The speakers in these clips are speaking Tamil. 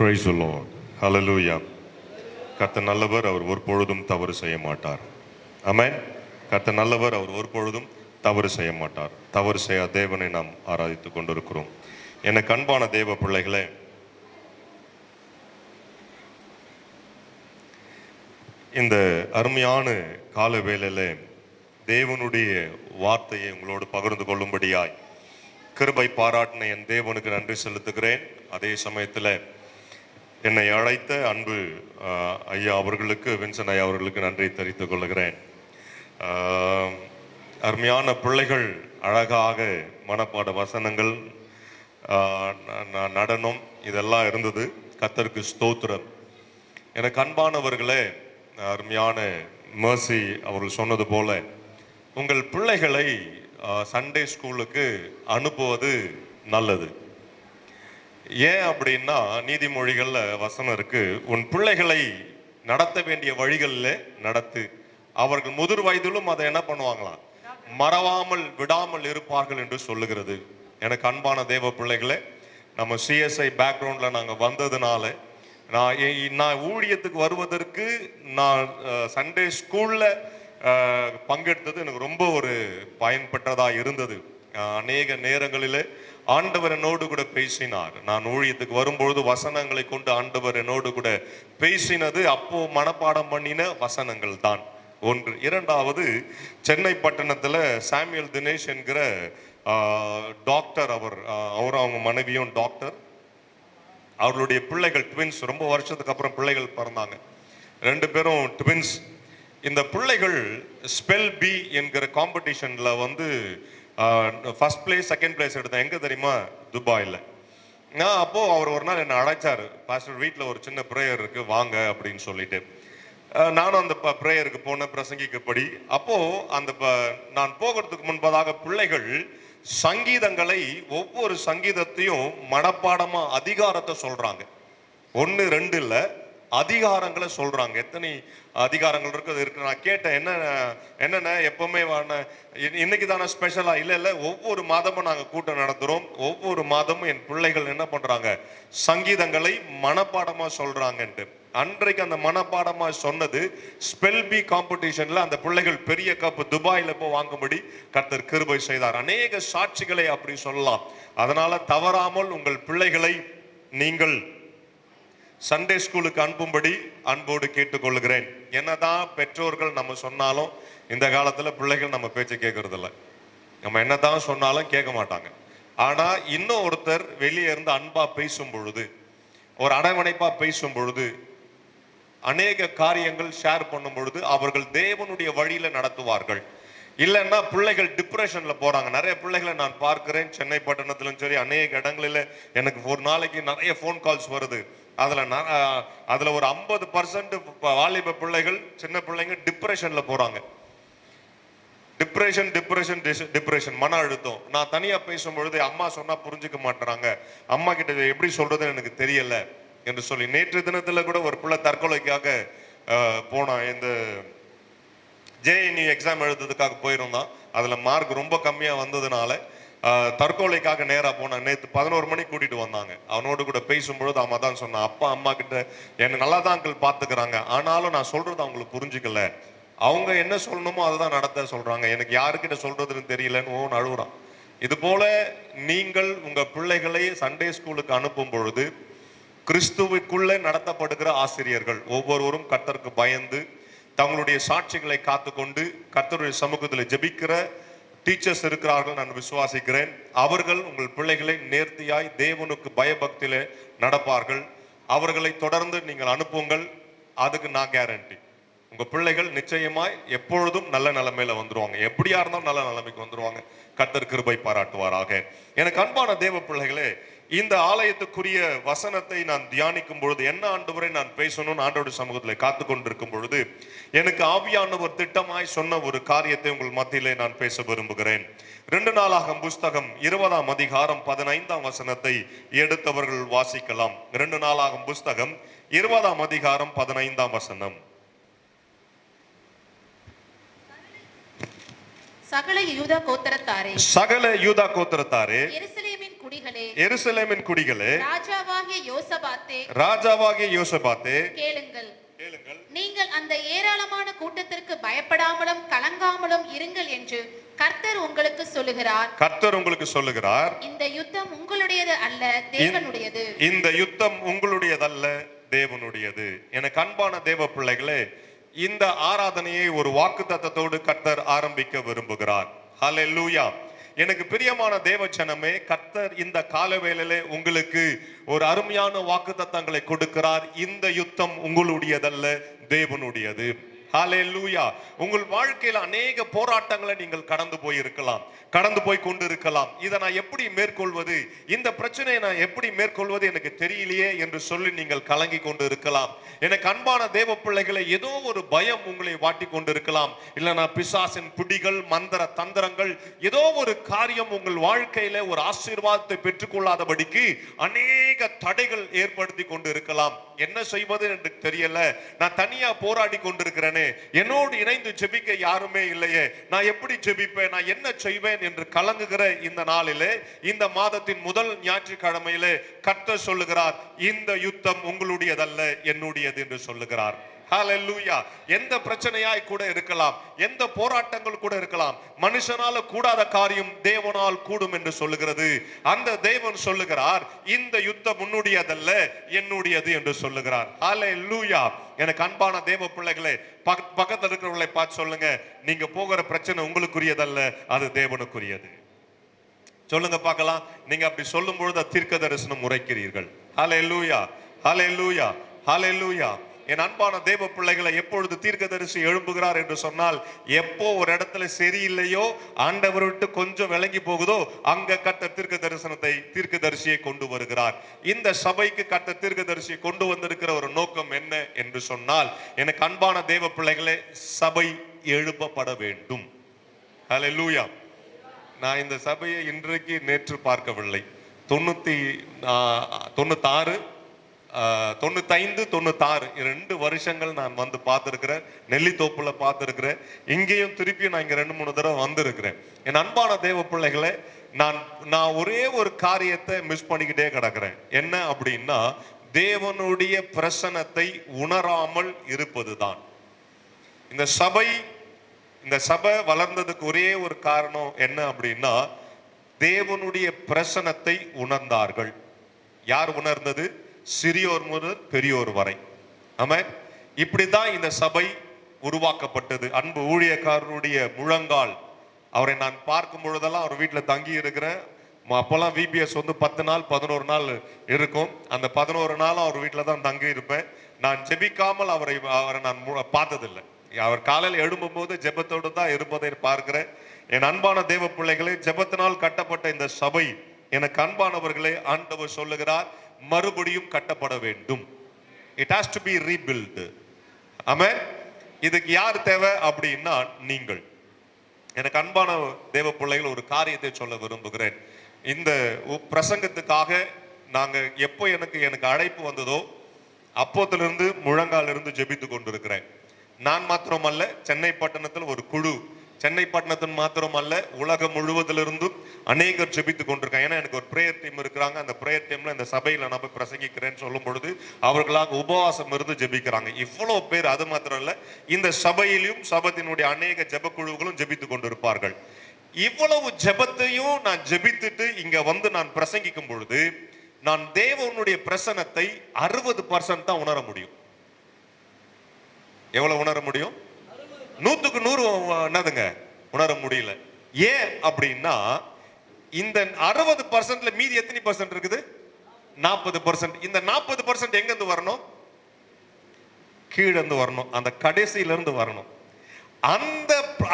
Praise the Lord. Hallelujah. கர்த்தர் நல்லவர், அவர் ஒரு பொழுதும் தவறு செய்ய மாட்டார். ஆமென். கர்த்தர் நல்லவர், அவர் ஒரு பொழுதும் தவறு செய்ய மாட்டார். தவறு செய்ய தேவனை நாம் ஆராதித்துக் கொண்டிருக்கிறோம். எனக்கு அன்பான தேவ பிள்ளைகளே, இந்த அருமையான கால வேளையில தேவனுடைய வார்த்தையை உங்களோடு பகிர்ந்து கொள்ளும்படியாய் கிருபை பாராட்டின என் தேவனுக்கு நன்றி செலுத்துகிறேன். அதே சமயத்தில் என்னை அழைத்த அன்பு ஐயா அவர்களுக்கு, வின்சன் ஐயா அவர்களுக்கு நன்றி தெரிவித்துக் கொள்கிறேன். அருமையான பிள்ளைகள் அழகாக மனப்பாட வசனங்கள், நடனம் இதெல்லாம் இருந்தது. கர்த்தருக்கு ஸ்தோத்திரம். எனக்கு அன்பானவர்களே, அருமையான மேர்சி அவர்கள் சொன்னது போல உங்கள் பிள்ளைகளை சண்டே ஸ்கூலுக்கு அனுப்புவது நல்லது. ஏன் அப்படின்னா, நீதிமொழிகள்ல வசனம் இருக்கு, உன் பிள்ளைகளை நடத்த வேண்டிய வழிகளில் நடத்து, அவர்கள் முதிர் வயதிலும் அதை என்ன பண்ணுவாங்களாம், மறவாமல் விடாமல் இருப்பார்கள் என்று சொல்லுகிறது. எனக்கு அன்பான தேவ பிள்ளைகளே, நம்ம சிஎஸ்ஐ பேக்ரவுண்ட்ல நாங்கள் வந்ததுனால நான் ஊழியத்துக்கு வருவதற்கு நான் சண்டே ஸ்கூல்ல பங்கெடுத்தது எனக்கு ரொம்ப ஒரு பயன்பட்டதா இருந்தது. அநேக நேரங்களில் ஆண்டவர் என்னோடு கூட பேசினார். நான் ஊழியத்துக்கு வரும்பொழுது வசனங்களை கொண்டு ஆண்டவர் என்னோடு கூட பேசினது அப்போ மனப்பாடம் பண்ணின வசனங்கள் தான் ஒன்று. இரண்டாவது, சென்னை பட்டணத்தில் சாமுவேல் தினேஷ் என்கிற டாக்டர், அவங்க மனைவியும் டாக்டர், அவர்களுடைய பிள்ளைகள் ட்வின்ஸ். ரொம்ப வருஷத்துக்கு அப்புறம் பிள்ளைகள் பிறந்தாங்க, 2 பேரும் ட்வின்ஸ். இந்த பிள்ளைகள் ஸ்பெல் பி என்கிற காம்படிஷன்ல வந்து ஃபர்ஸ்ட் பிளேஸ் செகண்ட் பிளேஸ் எடுத்தேன். எங்கே தெரியுமா? துபாயில். நான் அப்போது அவர் ஒரு நாள் என்னை அழைச்சார், பாஸ்டர் வீட்டில் ஒரு சின்ன ப்ரேயர் இருக்குது வாங்க அப்படின்னு சொல்லிட்டு. நானும் அந்த ப்ரேயருக்கு போன பிரசங்கிக்கப்படி. அப்போது அந்த நான் போகிறதுக்கு முன்பதாக பிள்ளைகள் சங்கீதங்களை, ஒவ்வொரு சங்கீதத்தையும் மனப்பாடமாக அதிகாரத்தை சொல்கிறாங்க. 1 2 இல்லை, அதிகாரங்களை சொல்றாங்க. எத்தனை அதிகாரங்கள் இருக்கு நான் கேட்டேன். என்னென்ன எப்பவுமே இன்னைக்கு தானே ஸ்பெஷலா? இல்லை, ஒவ்வொரு மாதமும் நாங்கள் கூட்டம் நடத்துறோம். ஒவ்வொரு மாதமும் என் பிள்ளைகள் என்ன பண்றாங்க, சங்கீதங்களை மனப்பாடமா சொல்றாங்கன்ட்டு. அன்றைக்கு அந்த மனப்பாடமா சொன்னது ஸ்பெல் பி காம்படிஷன்ல அந்த பிள்ளைகள் பெரிய கப் துபாயில போய் வாங்கும்படி கர்த்தர் கிருபை செய்தார். அநேக சாட்சிகளை அப்படி சொல்லலாம். அதனால தவறாமல் உங்கள் பிள்ளைகளை நீங்கள் சண்டே ஸ்கூலுக்கு அனுப்பும்படி அன்போடு கேட்டுக்கொள்கிறேன். என்னதான் பெற்றோர்கள் நம்ம சொன்னாலும் இந்த காலத்தில் பிள்ளைகள் நம்ம பேச்சை கேட்கறது இல்லை. நம்ம என்னதான் சொன்னாலும் கேட்க மாட்டாங்க. ஆனா இன்னும் ஒருத்தர் வெளியே இருந்து அன்பா பேசும் பொழுது, ஒரு அரவணைப்பா பேசும் பொழுது, அநேக காரியங்கள் ஷேர் பண்ணும் பொழுது அவர்கள் தேவனுடைய வழியில நடத்துவார்கள். இல்லைன்னா பிள்ளைகள் டிப்ரெஷன்ல போறாங்க. நிறைய பிள்ளைகளை நான் பார்க்கிறேன், சென்னை பட்டணத்திலும் சரி அநேக இடங்களில் எனக்கு ஒரு நாளைக்கு நிறைய ஃபோன் கால்ஸ் வருது. அதுல ஒரு 50% வாலிப பிள்ளைகள், சின்ன பிள்ளைங்க டிப்ரெஷன்ல போறாங்க. டிப்ரெஷன் மன அழுத்தம். நான் தனியா பேசும் பொழுது அம்மா சொன்னா புரிஞ்சுக்க மாட்டேறாங்க, அம்மா கிட்ட எப்படி சொல்றதுன்னு எனக்கு தெரியல என்று சொல்லி. நேற்று தினத்துல கூட ஒரு பிள்ளை தற்கொலைக்காக போனான். இந்த JNU எக்ஸாம் எழுதுறதுக்காக போயிருந்தான். அதுல மார்க் ரொம்ப கம்மியா வந்ததுனால தற்கொலைக்காக நேராக போனான். நேற்று 11 மணிக்கு கூட்டிட்டு வந்தாங்க. அவனோடு கூட பேசும்பொழுது அவன் தான் சொன்னான், அப்பா அம்மா கிட்ட என்னை நல்லா தான் அங்கிள் பார்த்துக்கிறாங்க, ஆனாலும் நான் சொல்றது அவங்களுக்கு புரிஞ்சுக்கல, அவங்க என்ன சொல்லணுமோ அதை தான் நடத்த சொல்றாங்க, எனக்கு யாருக்கிட்ட சொல்றதுன்னு தெரியலன்னு அழுகுறான். இது போல நீங்கள் உங்க பிள்ளைகளை சண்டே ஸ்கூலுக்கு அனுப்பும் பொழுது கிறிஸ்துவுக்குள்ளே நடத்தப்படுகிற ஆசிரியர்கள் ஒவ்வொருவரும் கர்த்தருக்கு பயந்து தங்களுடைய சாட்சிகளை காத்துக்கொண்டு கர்த்தருடைய சமூகத்தில் ஜெபிக்கிற டீச்சர்ஸ் இருக்கிறார்கள் நான் விசுவாசிக்கிறேன். அவர்கள் உங்கள் பிள்ளைகளை நேர்த்தியாய் தேவனுக்கு பயபக்தியிலே நடப்பார்கள். அவர்களை தொடர்ந்து நீங்கள் அனுப்புங்கள். அதுக்கு நான் கேரண்டி, உங்க பிள்ளைகள் நிச்சயமாய் எப்பொழுதும் நல்ல நிலைமையில வந்துருவாங்க. எப்படியா இருந்தாலும் நல்ல நிலைமைக்கு வந்துருவாங்க. கர்த்தர் கிருபை பாராட்டுவாராக. எனக்கு அன்பான தேவ பிள்ளைகளே, இந்த ஆலயத்துக்குரிய வசனத்தை நான் தியானிக்கும் பொழுது, என்ன ஆண்டவரை நான் பேசணும்னு ஆண்டவருடைய சமூகத்தில் காத்து கொண்டிருக்கும் பொழுது எனக்கு ஆவியானவர் திட்டமாய் சொன்ன ஒரு காரியத்தை உங்கள் மத்தியிலே நான் பேச விரும்புகிறேன். 2 நாளாகமம் புஸ்தகம் 20ஆம் அதிகாரம் 15ஆம் வசனத்தை எடுத்தவர்கள் வாசிக்கலாம். 2 நாளாகமம் புஸ்தகம் 20ஆம் அதிகாரம் 15ஆம் வசனம். சகல யூதா கோத்திரத்தாரே குடிகளே, எருசலேமின் குடிகளே, ராஜாவாகிய யோசபாத்தே, கேளுங்கள். நீங்கள் அந்த ஏராளமான கூட்டத்திற்கு பயப்படாமலும் கலங்காமலும் இருங்கள் என்று கர்த்தர் உங்களுக்கு சொல்லுகிறார். கர்த்தர் உங்களுக்கு சொல்லுகிறார், இந்த யுத்தம் உங்களுடையது அல்ல, தேவனுடையது. இந்த யுத்தம் உங்களுடையதல்ல, தேவனுடையது. எனக்கு அன்பான தேவ பிள்ளைகளே, இந்த ஆராதனையை ஒரு வாக்குத்தத்தத்தோடு கர்த்தர் ஆரம்பிக்க விரும்புகிறார். ஹல்லேலூயா. எனக்கு பிரியமான தேவச்சனமே, கர்த்தர் இந்த காலவேளையிலே உங்களுக்கு ஒரு அருமையான வாக்குத்தத்தங்களை கொடுக்கிறார். இந்த யுத்தம் உங்களுடையதல்ல, தேவனுடையது. ஹல்லேலூயா. உங்கள் வாழ்க்கையில் அநேக போராட்டங்களை நீங்கள் கடந்து போய் இருக்கலாம், கடந்து போய் கொண்டு இருக்கலாம். இதை நான் எப்படி மேற்கொள்வது, இந்த பிரச்சனையை நான் எப்படி மேற்கொள்வது எனக்கு தெரியலையே என்று சொல்லி நீங்கள் கலங்கி கொண்டு இருக்கலாம். எனக்கு அன்பான தேவ பிள்ளைகளை, ஏதோ ஒரு பயம் உங்களை வாட்டி கொண்டு இருக்கலாம். இல்லைனா பிசாசின் பிடிகள், மந்திர தந்திரங்கள், ஏதோ ஒரு காரியம் உங்கள் வாழ்க்கையில ஒரு ஆசீர்வாதத்தை பெற்றுக்கொள்ளாதபடிக்கு அநேக தடைகள் ஏற்படுத்தி கொண்டு இருக்கலாம். என்ன செய்வது என்று தெரியல, நான் தனியா போராடி கொண்டிருக்கிறேனே, என்னோடு இணைந்து ஜெபிக்க யாருமே இல்லையே, நான் எப்படி ஜெபிப்பேன், நான் என்ன செய்வேன் என்று கலங்குகிற இந்த நாளிலே, இந்த மாதத்தின் முதல் ஞாயிற்றுக்கிழமையிலே கர்த்தர் சொல்லுகிறார், இந்த யுத்தம் உங்களுடையதல்ல, என்னுடையது என்று சொல்லுகிறார். ஹல்லேலூயா. எந்த பிரச்சனையாய் கூட இருக்கலாம், எந்த போராட்டங்கள் கூட இருக்கலாம், மனுஷனால கூடாத காரியம் தேவனால் கூடும் என்று சொல்லுகிறது. அந்த தேவன் சொல்லுகிறார், இந்த யுத்தம் உன்னுடையதல்ல, என்னுடையது என்று சொல்லுகிறார். ஹல்லேலூயா. எனக்கு அன்பான தேவ பிள்ளைகளே, பக்கத்தில் இருக்கிறவர்களை பார்த்து சொல்லுங்க, நீங்க போகிற பிரச்சனை உங்களுக்குரியதல்ல, அது தேவனுக்குரியது. சொல்லுங்க பார்க்கலாம். நீங்க அப்படி சொல்லும் பொழுது தீர்க்க தரிசனம் உரைக்கிறீர்கள். ஹல்லேலூயா, ஹல்லேலூயா, ஹல்லேலூயா. என் அன்பான தேவ பிள்ளைகளை, எப்பொழுது தீர்க்கதரிசி எழும்புகிறார் என்று சொன்னால், எப்போ ஒரு இடத்துல சரியில்லையோ, ஆண்டவர் விட்டு கொஞ்சம் விளங்கி போகுதோ, அங்க கர்த்தர் தீர்க்கதரிசியை கொண்டு வருகிறார். இந்த சபைக்கு கர்த்தர் தீர்க்கதரிசியை கொண்டு வந்திருக்கிற ஒரு நோக்கம் என்ன என்று சொன்னால், எனக்கு அன்பான தேவ பிள்ளைகளே, சபை எழுப்பப்பட வேண்டும். ஹல்லேலூயா. நான் இந்த சபையை இன்றைக்கு நேற்று பார்க்கவில்லை. 96 95 96 2 வருஷங்கள் நான் வந்து பார்த்துருக்கிறேன். நெல்லித்தோப்புல பார்த்துருக்கிறேன். இங்கேயும் திருப்பி நான் இங்க 2-3 தடவை வந்திருக்கிறேன். என் அன்பான தேவ பிள்ளைகளை, நான் ஒரே ஒரு காரியத்தை மிஸ் பண்ணிக்கிட்டே கிடக்கிறேன். என்ன அப்படின்னா, தேவனுடைய பிரசன்னத்தை உணராமல் இருப்பதுதான். இந்த சபை வளர்ந்ததுக்கு ஒரே ஒரு காரணம் என்ன அப்படின்னா, தேவனுடைய பிரசன்னத்தை உணர்ந்தார்கள். யார் உணர்ந்தது? சிறியோர் முதல் பெரியோர் வரை. ஆமென். இப்படிதான் இந்த சபை உருவாக்கப்பட்டது. அன்பு ஊழியக்காரருடைய முழங்கால், அவரை நான் பார்க்கும் பொழுதெல்லாம் அவர் வீட்டில் தங்கி இருக்கிறேன். அப்போல்லாம் விபிஎஸ் வந்து 10 நாள் 11 நாள் இருக்கும். அந்த 11 நாளும் அவர் வீட்டில் தான் தங்கி இருப்பேன். நான் ஜெபிக்காமல் அவரை நான் பார்த்ததில்லை. அவர் காலையில் எழும்பும் போது ஜெபத்தோடு தான் இருப்பதை பார்க்கிறேன். என் அன்பான தேவ பிள்ளைகளே, ஜெபத்தினால் கட்டப்பட்ட இந்த சபை, எனக்கு அன்பானவர்களே, ஆண்டவர் சொல்லுகிறார், மறுபடியும் கட்டப்பட வேண்டும். It has to be rebuilt. ஆமென். இதுக்கு யார் தேவை அப்படின்னா, நீங்கள். எனக்கு அன்பான தேவ பிள்ளைகள், ஒரு காரியத்தை சொல்ல விரும்புகிறேன். இந்த பிரசங்கத்துக்காக நாங்க எப்போ எனக்கு அழைப்பு வந்ததோ அப்போதிலிருந்து முழங்காலிருந்து ஜெபித்து கொண்டிருக்கிறேன். நான் மாத்திரமல்ல, சென்னை பட்டணத்தில் ஒரு குழு, சென்னை பட்டணத்தின் மாத்திரமல்ல, உலகம் முழுவதிலிருந்தும் அநேகர் ஜெபித்து கொண்டிருக்காங்க. ஏன்னா எனக்கு ஒரு பிரேயர் டீம் இருக்கிறாங்க. அந்த பிரேயர் டீம்ல இந்த சபையில நான் போய் பிரசங்கிக்கிறேன்னு சொல்லும் பொழுது அவர்களாக உபவாசம் இருந்து ஜெபிக்கிறாங்க. இவ்வளவு பேர். அது மாத்திரம் இல்ல, இந்த சபையிலும் சபத்தினுடைய அநேக ஜெப குழுக்களும் ஜெபித்து கொண்டிருப்பார்கள். இவ்வளவு ஜெபத்தையும் நான் ஜெபித்துட்டு இங்க வந்து நான் பிரசங்கிக்கும் பொழுது, நான் தேவனுடைய பிரசன்னத்தை 60% தான் உணர முடியும். எவ்வளவு உணர முடியும்? 100க்கு 100 என்னதுங்க உணர முடியல. ஏன் அப்படின்னா, இந்த 60%ல மீதி எத்தனை % இருக்குது? 40%. இந்த 40% எங்க இருந்து வரணும்? கீழ இருந்து வரணும். அந்த கடைசியில இருந்து வரணும்.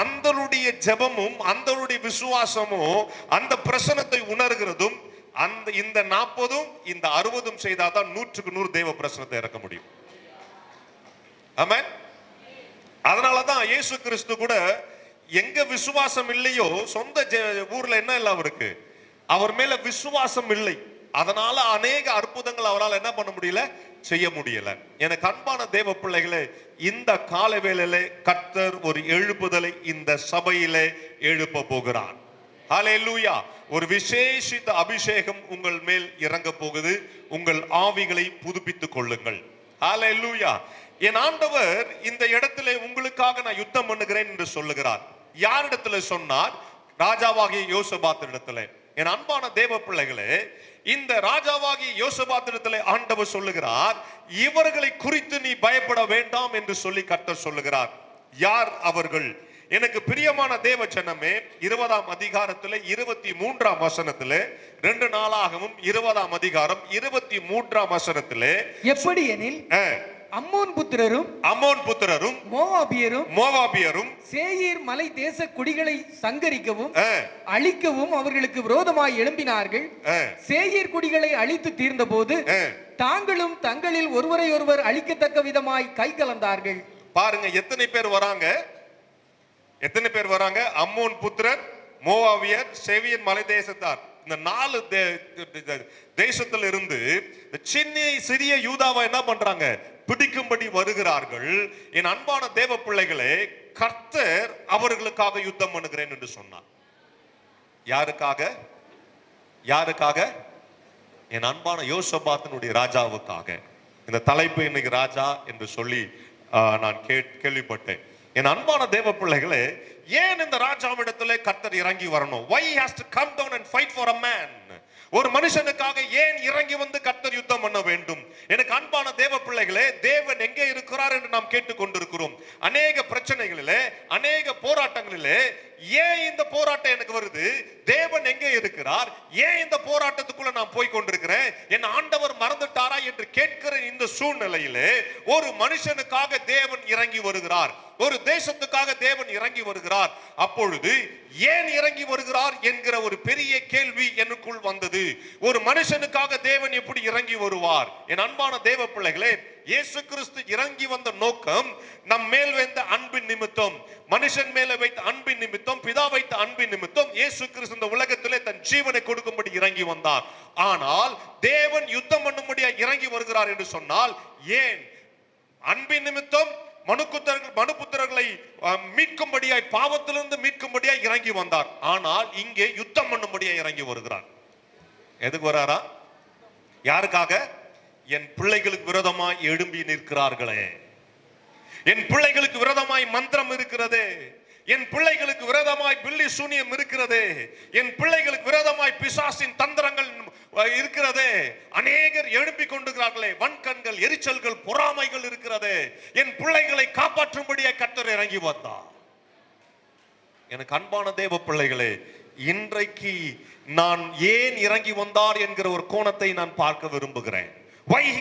அந்தளுடைய ஜெபமும் அந்தளுடைய விசுவாசமும் அந்த பிரசன்னத்தை உணர்கிறதும் இந்த 40ம் இந்த 60ம் செய்தாதான் 100க்கு 100 தேவ பிரசன்னத்தை இறக்க முடியும். ஆமென். அதனாலதான் இயேசு கிறிஸ்து கூட எங்க விசுவாசம் இல்லையோ, சொந்த ஊர்ல என்ன இல்லை அவருக்கு, அவர் மேல விசுவாசம் இல்லை. அதனால அநேக அற்புதங்கள் அவரால் என்ன பண்ண முடியல, செய்ய முடியல. எனக்கு அன்பான தேவ பிள்ளைகளே, இந்த கால வேளையிலே கர்த்தர் ஒரு எழுப்புதலை இந்த சபையிலே எழுப்ப போகிறார். ஹல்லேலூயா. ஒரு விசேஷித்த அபிஷேகம் உங்கள் மேல் இறங்க போகுது. உங்கள் ஆவிகளை புதுப்பித்துக் கொள்ளுங்கள். ஹல்லேலூயா. என் ஆண்டவர் இந்த இடத்திலே உங்களுக்காக நான் யுத்தம் பண்ணுகிறேன் என்று சொல்லுகிறார். யாரிடத்துல சொன்னார்? ராஜாவாகிய யோசபாத்திடத்திலே. என் அன்பான தேவ பிள்ளைகளே, இந்த ராஜாவாகிய யோசபாத்திடத்திலே ஆண்டவர் சொல்லுகிறார், இவர்களை குறித்து நீ பயப்பட வேண்டாம் என்று சொல்லி கர்த்தர் சொல்லுகிறார். யார் அவர்கள்? எனக்கு பிரியமான தேவ ஜனமே, 20ஆம் அதிகாரத்திலே 23ஆம் வசனத்திலே, 2 நாளாகவும் 20ஆம் அதிகாரம் 23ஆம் வசனத்திலே, எப்படி எனில் அம்மோன் புத்திரரும் மோவாபியரும் சேயீர் மலை தேச குடிகளை சங்கரிக்கவும் அழிக்கவும் அவர்களுக்கு விரோதமாய் எழும்பினார்கள். சேயீர் குடிகளை அழித்து தீர்ந்த போது தாங்களும் தங்களில் ஒருவரை ஒருவர் அழிக்கத்தக்க விதமாய் கை கலந்தார்கள். பாருங்க எத்தனை பேர் வராங்க? அம்மோன் புத்திரர், மோவாபியர், சேயீர் மலை தேசத்தார். இந்த 4 தேசத்துல இருந்து சிறிய யூதாவை என்ன பண்றாங்க? பிடிக்கும்படி வருகிறார்கள். என் அன்பான தேவ பிள்ளைகளே, கர்த்தர் அவர்களுக்காக யுத்தம் பண்ணுகிறேன் என்று சொன்னார். யாருக்காக? என் அன்பான யோசபாத்தினுடைய ராஜாவுக்காக. இந்த தலைப்பு இன்னைக்கு ராஜா என்று சொல்லி நான் கேள்விப்பட்டேன். என் அன்பான தேவ பிள்ளைகளே, ஏன் இந்த ராஜாவிடத்திலே கர்த்தர் இறங்கி வரணும்? Why he has to come down and fight for a man? ஒரு மனுஷனுக்காக ஏன் இறங்கி வந்து கர்த்தர் யுத்தம் பண்ண வேண்டும்? எனக்கு அன்பான தேவ பிள்ளைகளே, தேவன் எங்கே இருக்கிறார் என்று நாம் கேட்டுக்கொண்டிருக்கிறோம். அநேக பிரச்சனைகளிலே, அநேக போராட்டங்களிலே, ஏன் இந்த போராட்டம் எனக்கு வருது? தேவன் எங்கே இருக்கிறார்? ஏன் இந்த போராட்டத்துக்குள்ள நான் போய் கொண்டிருக்கிறேன்? என் ஆண்டவர் மறந்துட்டாரா என்று கேட்கிற இந்த சூழ்நிலையிலே ஒரு மனுஷனுக்காக தேவன் இறங்கி வருகிறார். ஒரு தேசத்துக்காக தேவன் இறங்கி வருகிறார். அப்பொழுது ஏன் இறங்கி வருகிறார் என்கிற ஒரு பெரிய கேள்வி எனக்குள் வந்தது. ஒரு மனுஷனுக்காக தேவன் எப்படி இறங்கி வருவார்? என் அன்பான தேவ பிள்ளைகளே, இயேசு கிறிஸ்து இறங்கி வந்த நோக்கம் நம் மேல் வைத்த அன்பின் நிமித்தம், மனுஷன் மேல வைத்த அன்பின் நிமித்தம், பிதா வைத்த அன்பின் நிமித்தம் இயேசு கிறிஸ்து இந்த உலகத்திலே தன் ஜீவனை கொடுக்கும்படி இறங்கி வந்தார். ஆனால் தேவன் யுத்தம் பண்ணும்படியா இறங்கி வருகிறார் என்று சொன்னால் ஏன்? அன்பின் நிமித்தம் மனுபுத்திரர்களை மீட்கும்படியாய், பாவத்திலிருந்து மீட்கும்படியாய் இறங்கி வந்தார். ஆனால் இங்கே யுத்தம் பண்ணும்படியா இறங்கி வருகிறார். எதுக்கு வராரா? யாருக்காக? என் பிள்ளைகளுக்கு விரோதமாய் எழும்பி நிற்கிறார்களே, என் பிள்ளைகளுக்கு விரோதமாய் மந்திரம் இருக்கிறது, என் பிள்ளைகளுக்கு விரோதமாய் பில்லி சூனியம் இருக்கிறது, என் பிள்ளைகளுக்கு விரோதமாய் பிசாசின் தந்திரங்கள் இருக்கிறது. அநேகர் எழுப்பி கொண்டிருக்கிறார்களே, வன்கண்கள், எரிச்சல்கள், பொறாமைகள் இருக்கிறது. என் பிள்ளைகளை காப்பாற்றும்படியே கர்த்தர் இறங்கி வந்தார். எனக்கு அன்பான தேவ பிள்ளைகளே, இன்றைக்கு நான் ஏன் இறங்கி வந்தார் என்கிற ஒரு கோணத்தை நான் பார்க்க விரும்புகிறேன். Why he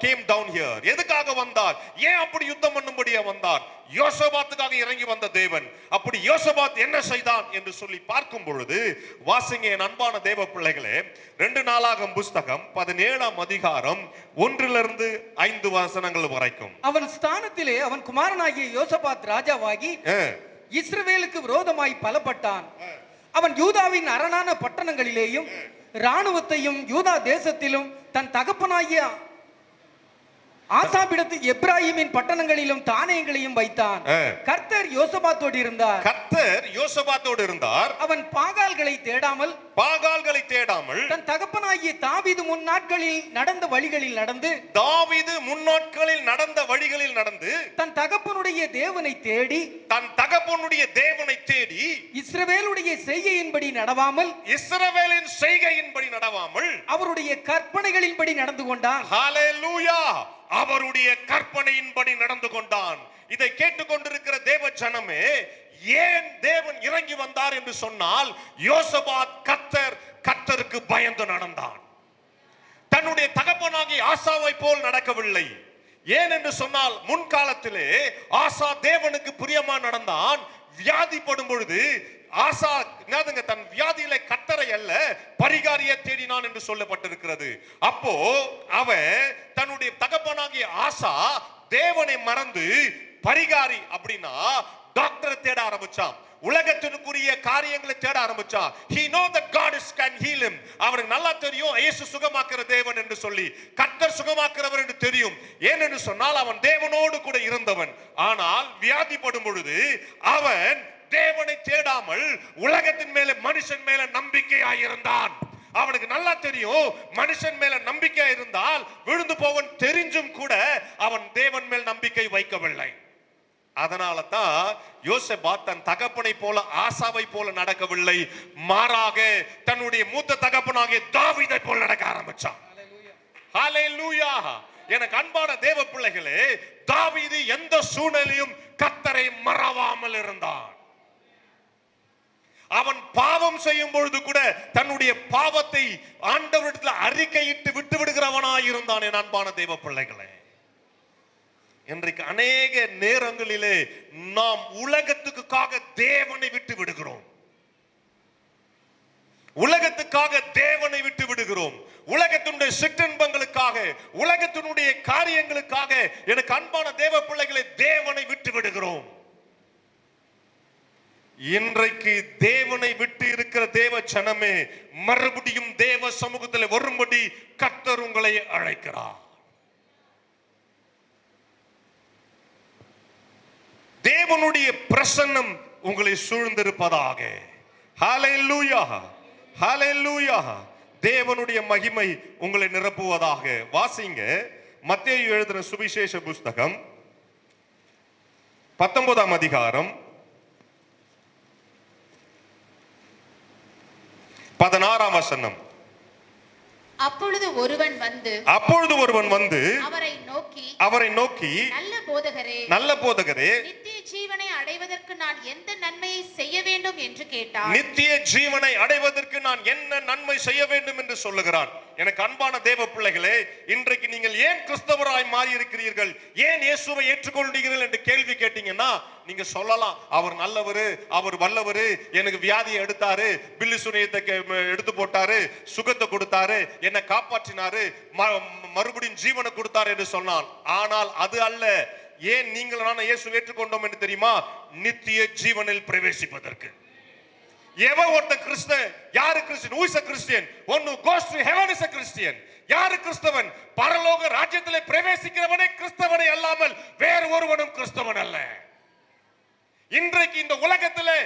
came down here? எதுக்காக வந்தார்? ஏன் அப்படி யுத்தம் பண்ணும்படியா வந்தார்? யோசபாத்துக்காக இறங்கி வந்த தேவன் அப்படி யோசபாத் என்ன செய்தான் என்று சொல்லி பார்க்கும் பொழுது, வாசிங்க என் அன்பான தேவ பிள்ளைகளே, 2 நாளாகமம் புஸ்தகம் 17ஆம் அதிகாரம் 1-5 வசனங்கள் வரைக்கும். அவன் ஸ்தானத்திலே அவன் குமாரனாகிய யோசபாத் ராஜாவாகி இஸ்ரவேலுக்கு விரோதமாய் பலப்பட்டான். அவன் யூதாவின் அரணான பட்டணங்களிலேயும் இராணுவத்தையும் யூதா தேசத்திலும் தன் தகப்பனாகிய ஆசாபிடத்து எப்ராஹிமின் பட்டணங்களிலும் தானியங்களையும் வைத்தான். கர்த்தர் யோசபாத்தோடு இருந்தார். அவன் பாகால்களை தேடாமல் தன் தகப்பனாகிய தாவீது முன்னாட்களில் நடந்த வழிகளில் நடந்து தன் தகப்பனுடைய தேவனை தேடி இஸ்ரவேலுடைய செய்கையின்படி நடவாமல் அவருடைய கற்பனைகளின்படி நடந்து கொண்டான். ஹல்லேலூயா. அவருடைய கற்பனையின்படி நடந்து கொண்டான். இதை கேட்டுக்கொண்டிருக்கிற தேவ ஜனமே, ஏன் தேவன் இறங்கி வந்தார் என்று சொன்னால், யோசபாத் கர்த்தருக்கு பயந்து நடந்தான். தன்னுடைய தகப்பனாகிய ஆசாவை போல் நடக்கவில்லை. ஏன் என்று சொன்னால், முன்காலத்திலே ஆசா தேவனுக்கு பிரியமா நடந்தான். வியாதிப்படும் பொழுது ஆசா தன் வியாதியில கர்த்தரை அல்ல பரிகாரியை தேடினான் என்று சொல்லப்பட்டிருக்கிறது. அப்போ அவன் தன்னுடைய தகப்பனாகிய ஆசா தேவனை மறந்து பரிகாரி அப்படின்னா டாக்டரை தேட ஆரம்பிச்சான். உலகத்திற்குரிய காரியங்களை தேட ஆரம்பிச்சான். He know that God can heal him. அவருக்கு நல்லா தெரியும் இயேசு சுகமாக்குற தேவன் என்று சொல்லி, கர்த்தர் சுகமாக்குறவர் என்று தெரியும். ஏன் என்று சொன்னால் அவன் தேவனோடு கூட இருந்தவன். ஆனால் வியாதிப்படும் பொழுது அவன் தேவனை தேடாமல் உலகத்தின் மேல மனுஷன் மேல நம்பிக்கையாயிருந்தான். அவனுக்கு நல்லா தெரியும், மனுஷன் மேல நம்பிக்கை இருந்தால் விழுந்து போவன் தெரிஞ்சும் கூட அவன் தேவன் மேல் நம்பிக்கை வைக்கவில்லை. அதனால தான் யோசேப்பு தன் தகப்பனை போல ஆசாவை போல நடக்கவில்லை, மாறாக தன்னுடைய மூத்த தகப்பனாகிய தாவீதை போல நடக்க ஆரம்பிச்சான். ஹல்லேலூயா. எனக்கு அன்பான தேவ பிள்ளைகளே, தாவீது எந்த சூழ்நிலையும் கர்த்தரை மறவாமல் இருந்தான். அவன் பாவம் செய்யும் பொழுது கூட தன்னுடைய பாவத்தை ஆண்டவரிடத்தில் அறிக்கையிட்டு விட்டு விடுகிறவனாய் இருந்தான். என் அன்பான தேவ பிள்ளைகளே, இன்றைக்கு அநேக நேரங்களிலே நாம் உலகத்துக்காக தேவனை விட்டு விடுகிறோம். உலகத்துக்காக தேவனை விட்டு விடுகிறோம். உலகத்தினுடைய சிற்றின்பங்களுக்காக, உலகத்தினுடைய காரியங்களுக்காக எனக்கு அன்பான தேவ பிள்ளைகளை தேவனை விட்டு விடுகிறோம். இன்றைக்கு தேவனை விட்டு இருக்கிற தேவ ஜனமே, மறுபடியும் தேவ சமூகத்தில் வரும்படி கர்த்தர் உங்களை அழைக்கிறார். தேவனுடைய பிரசன்னம் உங்களை சூழ்ந்திருப்பதாக. ஹல்லேலூயா, ஹல்லேலூயா. தேவனுடைய மகிமை உங்களை நிரப்புவதாக. வாசிங்க மத்தேயு எழுதின சுவிசேஷ புஸ்தகம் 19ஆம் அதிகாரம் 16ஆம் வசனம். அப்பொழுது ஒருவன் வந்து அவரை நோக்கி நல்ல போதகரே நித்திய ஜீவனை அடைவதற்கு நான் எந்த நன்மையை செய்ய வேண்டும் என்று கேட்டார். நித்திய ஜீவனை அடைவதற்கு நான் என்ன நன்மை செய்ய வேண்டும் என்று சொல்லுகிறான். எனக்கு அன்பான தேவ பிள்ளைகளே, இன்றைக்கு நீங்கள் ஏன் கிறிஸ்தவராய் மாறி இருக்கிறீர்கள், ஏன் இயேசுவை ஏற்றுக்கொள்கிறீர்கள் என்று கேள்வி கேட்டீங்கன்னா நீங்க சொல்லலாம், அவர் நல்லவரு, அவர் வல்லவரு, எனக்கு வியாதியை எடுத்தாரு, பில்லி சுனியத்தை எடுத்து போட்டாரு, சுகத்தை கொடுத்தாரு, என்னை காப்பாற்றினாரு, மறுபடியும் ஜீவனை கொடுத்தாரு என்று சொன்னான். ஆனால் அது அல்ல. ஏன் நீங்கள் நான் இயேசு ஏற்றுக்கொண்டோம் என்று தெரியுமா? நித்திய ஜீவனில் பிரவேசிப்பதற்கு. எவன் ஒருத்தன் கிறிஸ்தவன்? யாரு Christian? who is a Christian? one who goes to heaven is a Christian. யாரு கிறிஸ்தவன்? பரலோக ராஜ்யத்திலே பிரவேசிக்கிறவனே கிறிஸ்தவனை அல்லாமல் வேறு ஒருவனும் கிறிஸ்தவன் அல்ல. இன்றைக்கு இந்த உலகத்திலே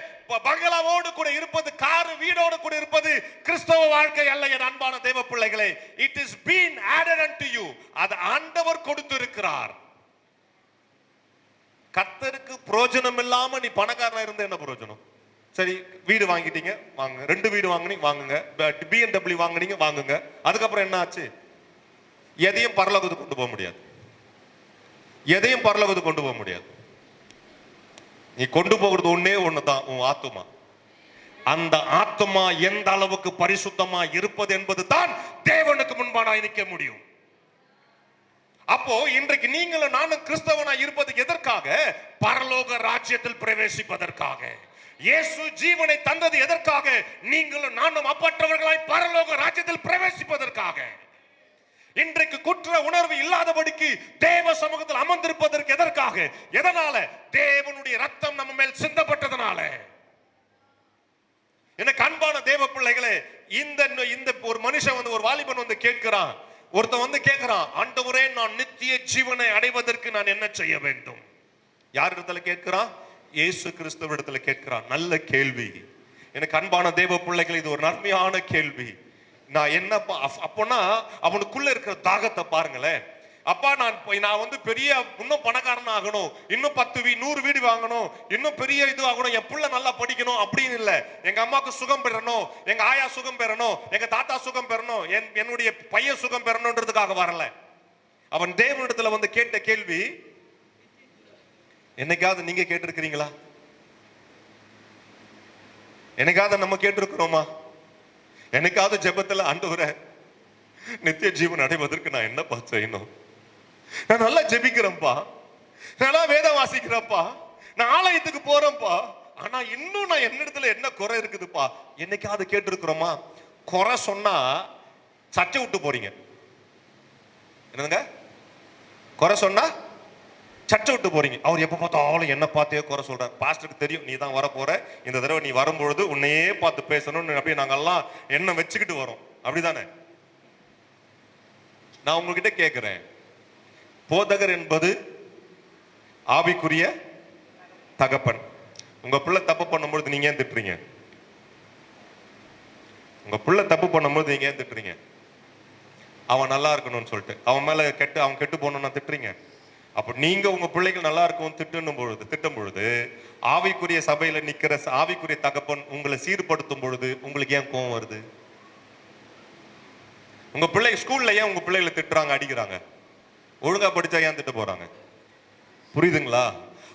பங்களாவோடு கூட இருப்பது, கார் வீடோடு கூட இருப்பது கிறிஸ்தவ வாழ்க்கை அல்ல. என் அன்பான தேவ பிள்ளைகளே, it is been added unto you. அது ஆண்டவர் கொடுத்திருக்கிறார். கர்த்தருக்கு பிரயோஜனம் இல்லாம நீ பணக்காரனா இருந்த என்ன பிரயோஜனம்? சரி, வீடு வாங்கிட்டீங்க, வாங்குங்க. 2 வீடு வாங்குனீங்க, வாங்குங்க. BMW வாங்குனீங்க, வாங்குங்க. அதுக்கப்புறம் என்ன ஆச்சு? எதையும் பரலோகத்துக்கு கொண்டு போக முடியாது. எதையும் பரலோகத்துக்கு கொண்டு போக முடியாது. நீ கொண்டு போகிறது ஒன்னே ஒண்ணுதான், உன் ஆத்துமா. அந்த ஆத்துமா எந்த அளவுக்கு பரிசுத்தமா இருப்பது என்பது தான் தேவனுக்கு முன்பாக நிற்க முடியும். அப்போ இன்றைக்கு நீங்களும் நானும் கிறிஸ்தவனா இருப்பது எதற்காக? பரலோக ராஜ்யத்தில் பிரவேசிப்பதற்காக. இயேசு ஜீவனை தந்தது எதற்காக? நீங்களும் நானும் அப்பற்றவர்களாய் பரலோக ராஜ்யத்தில் பிரவேசிப்பதற்காக. இன்றைக்கு குற்ற உணர்வு இல்லாதபடிக்கு தேவ சமூகத்தில் அமர்ந்திருப்பதற்கு எதற்காக? எதனால? தேவனுடைய ரத்தம் நம்ம மேல் சிந்தப்பட்டதனால. எனக்கு அன்பான தேவ பிள்ளைகளே, இந்த ஒரு மனுஷன் வந்து, ஒரு வாலிபன் வந்து கேட்கிறான், ஒருத்தன் வந்து கேட்கிறான், ஆண்டவரே நான் நித்திய ஜீவனை அடைவதற்கு நான் என்ன செய்ய வேண்டும்? யார் இடத்துல கேட்கிறான்? இயேசு கிறிஸ்துவ இடத்துல கேட்கிறான். நல்ல கேள்வி. எனக்கு அன்பான தேவ பிள்ளைகள், இது ஒரு நன்மையான கேள்வி. நான் என்ன அப்போனா அவனுக்குள்ள இருக்கிற தாகத்தை பாருங்களேன். அப்பா நான் வந்து பெரிய இன்னும் பணக்காரன் ஆகணும், இன்னும் 100 வீடு வாங்கணும், இன்னும் பெரிய இது ஆகணும், என் புள்ள நல்லா படிக்கணும் அப்படின்னு இல்லை. எங்க அம்மாவுக்கு சுகம் பெறணும், எங்க ஆயா சுகம் பெறணும், எங்க தாத்தா சுகம் பெறணும், என்னுடைய பையன் சுகம் பெறணும்ன்றதுக்காக வரல. அவன் தேவனிடத்துல வந்து கேட்ட கேள்வி, என்னைக்காவது நீங்க கேட்டிருக்கிறீங்களா? என்னைக்காவது நம்ம கேட்டிருக்கிறோமா? என்னைக்காவது ஜெபத்துல, ஆண்டவரே நித்திய ஜீவன் அடைவதற்கு நான் என்னப்பா செய்யணும்? நான் நல்லா ஜெபிக்கிறேன்ப்பா, நல்லா வேதம் வாசிக்கிறேன்ப்பா, நான் ஆலயத்துக்கு போறேன்ப்பா, ஆனா இன்னும் நான் என்னிடத்துல என்ன குறை இருக்குதுப்பா? என்னைக்காவது கேட்டிருக்கிறோமா? குறை சொன்னா சர்ச்சை விட்டு போறீங்க. என்னங்க? குறை சொன்னா சர்ச்சை விட்டு போறீங்க. அவர் எப்ப பார்த்தாலும் என்ன பார்த்தே குறை சொல்றார். பாஸ்டருக்கு தெரியும் நீ தான் வர போற, இந்த தடவை நீ வரும்பொழுது உன்னையே பார்த்து பேசணும்னு அப்படியே நாங்கெல்லாம் என்ன வச்சுக்கிட்டு வரோம். அப்படிதானே? நான் உங்ககிட்ட கேட்கிறேன், போதகர் என்பது ஆவிக்குரிய தகப்பன், உங்க பிள்ளை தப்பு பண்ணும்போது நீங்க ஏன் திட்டுறீங்க? உங்க பிள்ளை தப்பு பண்ணும்போது நீங்க ஏன் திட்டுறீங்க? அவன் நல்லா இருக்கணும்னு சொல்லிட்டு அவன் கெட்டு போகணும்னு திட்டுறீங்க. அப்ப நீங்க உங்க பிள்ளைகள் நல்லா இருக்கும் திட்டும் பொழுது ஆவிக்குரிய சபையில நிக்கிற ஆவிக்குரிய தகப்பன் உங்களை சீர்படுத்தும் பொழுது உங்களுக்கு ஏன் கோவம் வருது? உங்க பிள்ளை ஸ்கூல்ல ஏன் உங்க பிள்ளைகளை திட்டுறாங்க, அடிக்கிறாங்க? ஒழுங்கா படிச்சா ஏன் திட்டு போறாங்க? புரியுதுங்களா?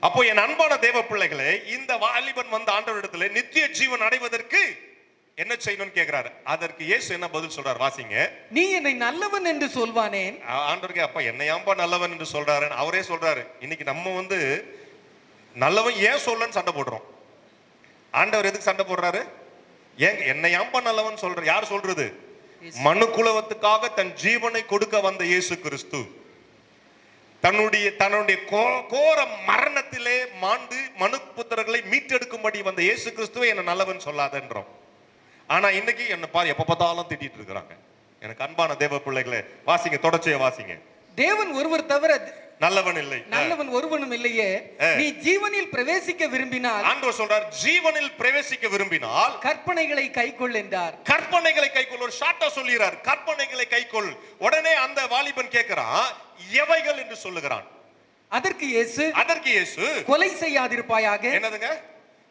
அப்போ என் அன்பான தேவ பிள்ளைகளே, இந்த வாலிபன் வந்த ஆண்டவரிடத்துல நித்திய ஜீவன் அடைவதற்கு என்ன செய்யணும்னு கேக்குறாரு. அதற்கு இயேசு என்ன பதில் சொல்றாரு, வாசிங்க. நீ என்னை நல்லவன் என்று சொல்வானேன். ஆண்டவருக்கு அப்ப என்ன ஏன்பா நல்லவன் என்று சொல்றாரு? அவரே சொல்றாரு. இன்னைக்கு நம்ம நல்லவன் ஏன் சொல்லன்னு சண்டை போடுறோம். ஆண்டவர் எதுக்கு சண்டை போடுறாரு? ஏன் என்ன ஏன்பா நல்லவன் சொல்ற? யார் சொல்றது? மனு குலத்துக்காக தன் ஜீவனை கொடுக்க வந்த இயேசு கிறிஸ்து தன்னுடைய கோர மரணத்திலே மாண்டு மனு புத்திரர்களை மீட்டெடுக்கும்படி வந்த இயேசு கிறிஸ்துவை என்ன நல்லவன் சொல்லாதன்றோம். ஆனா இன்னைக்கு என்ன பாரு எப்ப பார்த்தாலும் திட்டிட்டு இருக்காங்க. எனக்கு அன்பான தேவ பிள்ளைகளே, வாசிங்க, தொடர்ச்சியை வாசிங்க. தேவன் ஒருவர் தவிர நல்லவன் இல்லை, நல்லவன் ஒருவனும் இல்லையே. நீ ஜீவனில் பிரவேசிக்க விரும்பினால், ஆண்டவர் சொல்றார், ஜீவனில் பிரவேசிக்க விரும்பினால் கற்பனைகளை கைக்கொள் என்றார். கற்பனைகளை கைக்கொள். ஒரு ஷார்ட்டா சொல்லிறார், கற்பனைகளை கைக்கொள். உடனே அந்த வாலிபன் கேட்கிறான், எவைகள் என்று சொல்லுகிறான். அதற்கு இயேசு கொலை செய்யாதிருப்பாயாக. என்னதுங்க?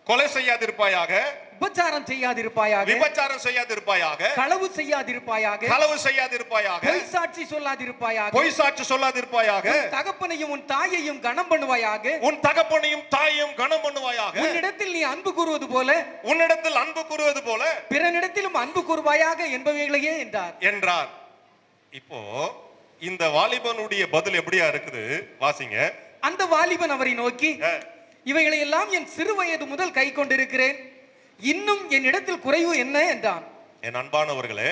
கொலை செய்யாதிருப்பாயாக, விபச்சாரம் செய்யாதிருப்பாயாக, விபச்சாரம் செய்யாதிருப்பாயாக, களவு செய்யாதிருப்பாயாக, களவு செய்யாதிருப்பாயாக, பொய் சாட்சி சொல்லாதிருப்பாயாக, பொய் சாட்சி சொல்லாதிருப்பாயாக, உன் தகப்பனையும் உன் தாயையும் கனம் பண்ணுவாயாக, உன் தகப்பனையும் தாயையும் கனம் பண்ணுவாயாக, உன்னிடத்தில் நீ அன்பு கூறுவது போல, உன்னிடத்தில் அன்பு கூறுவது போல பிறனிடத்திலும் அன்பு கூறுவாயாக என்பவைகளையே என்றார். இப்போ இந்த வாலிபனுடைய பதில் எப்படியா இருக்குது, வாசிங்க. அந்த வாலிபன் அவரை நோக்கி, இவைகளை எல்லாம் என் சிறு வயது முதல் கை கொண்டிருக்கிறேன், இன்னும் என் இடத்தில் குறைவு என்ன என்றான். என் அன்பானவர்களே,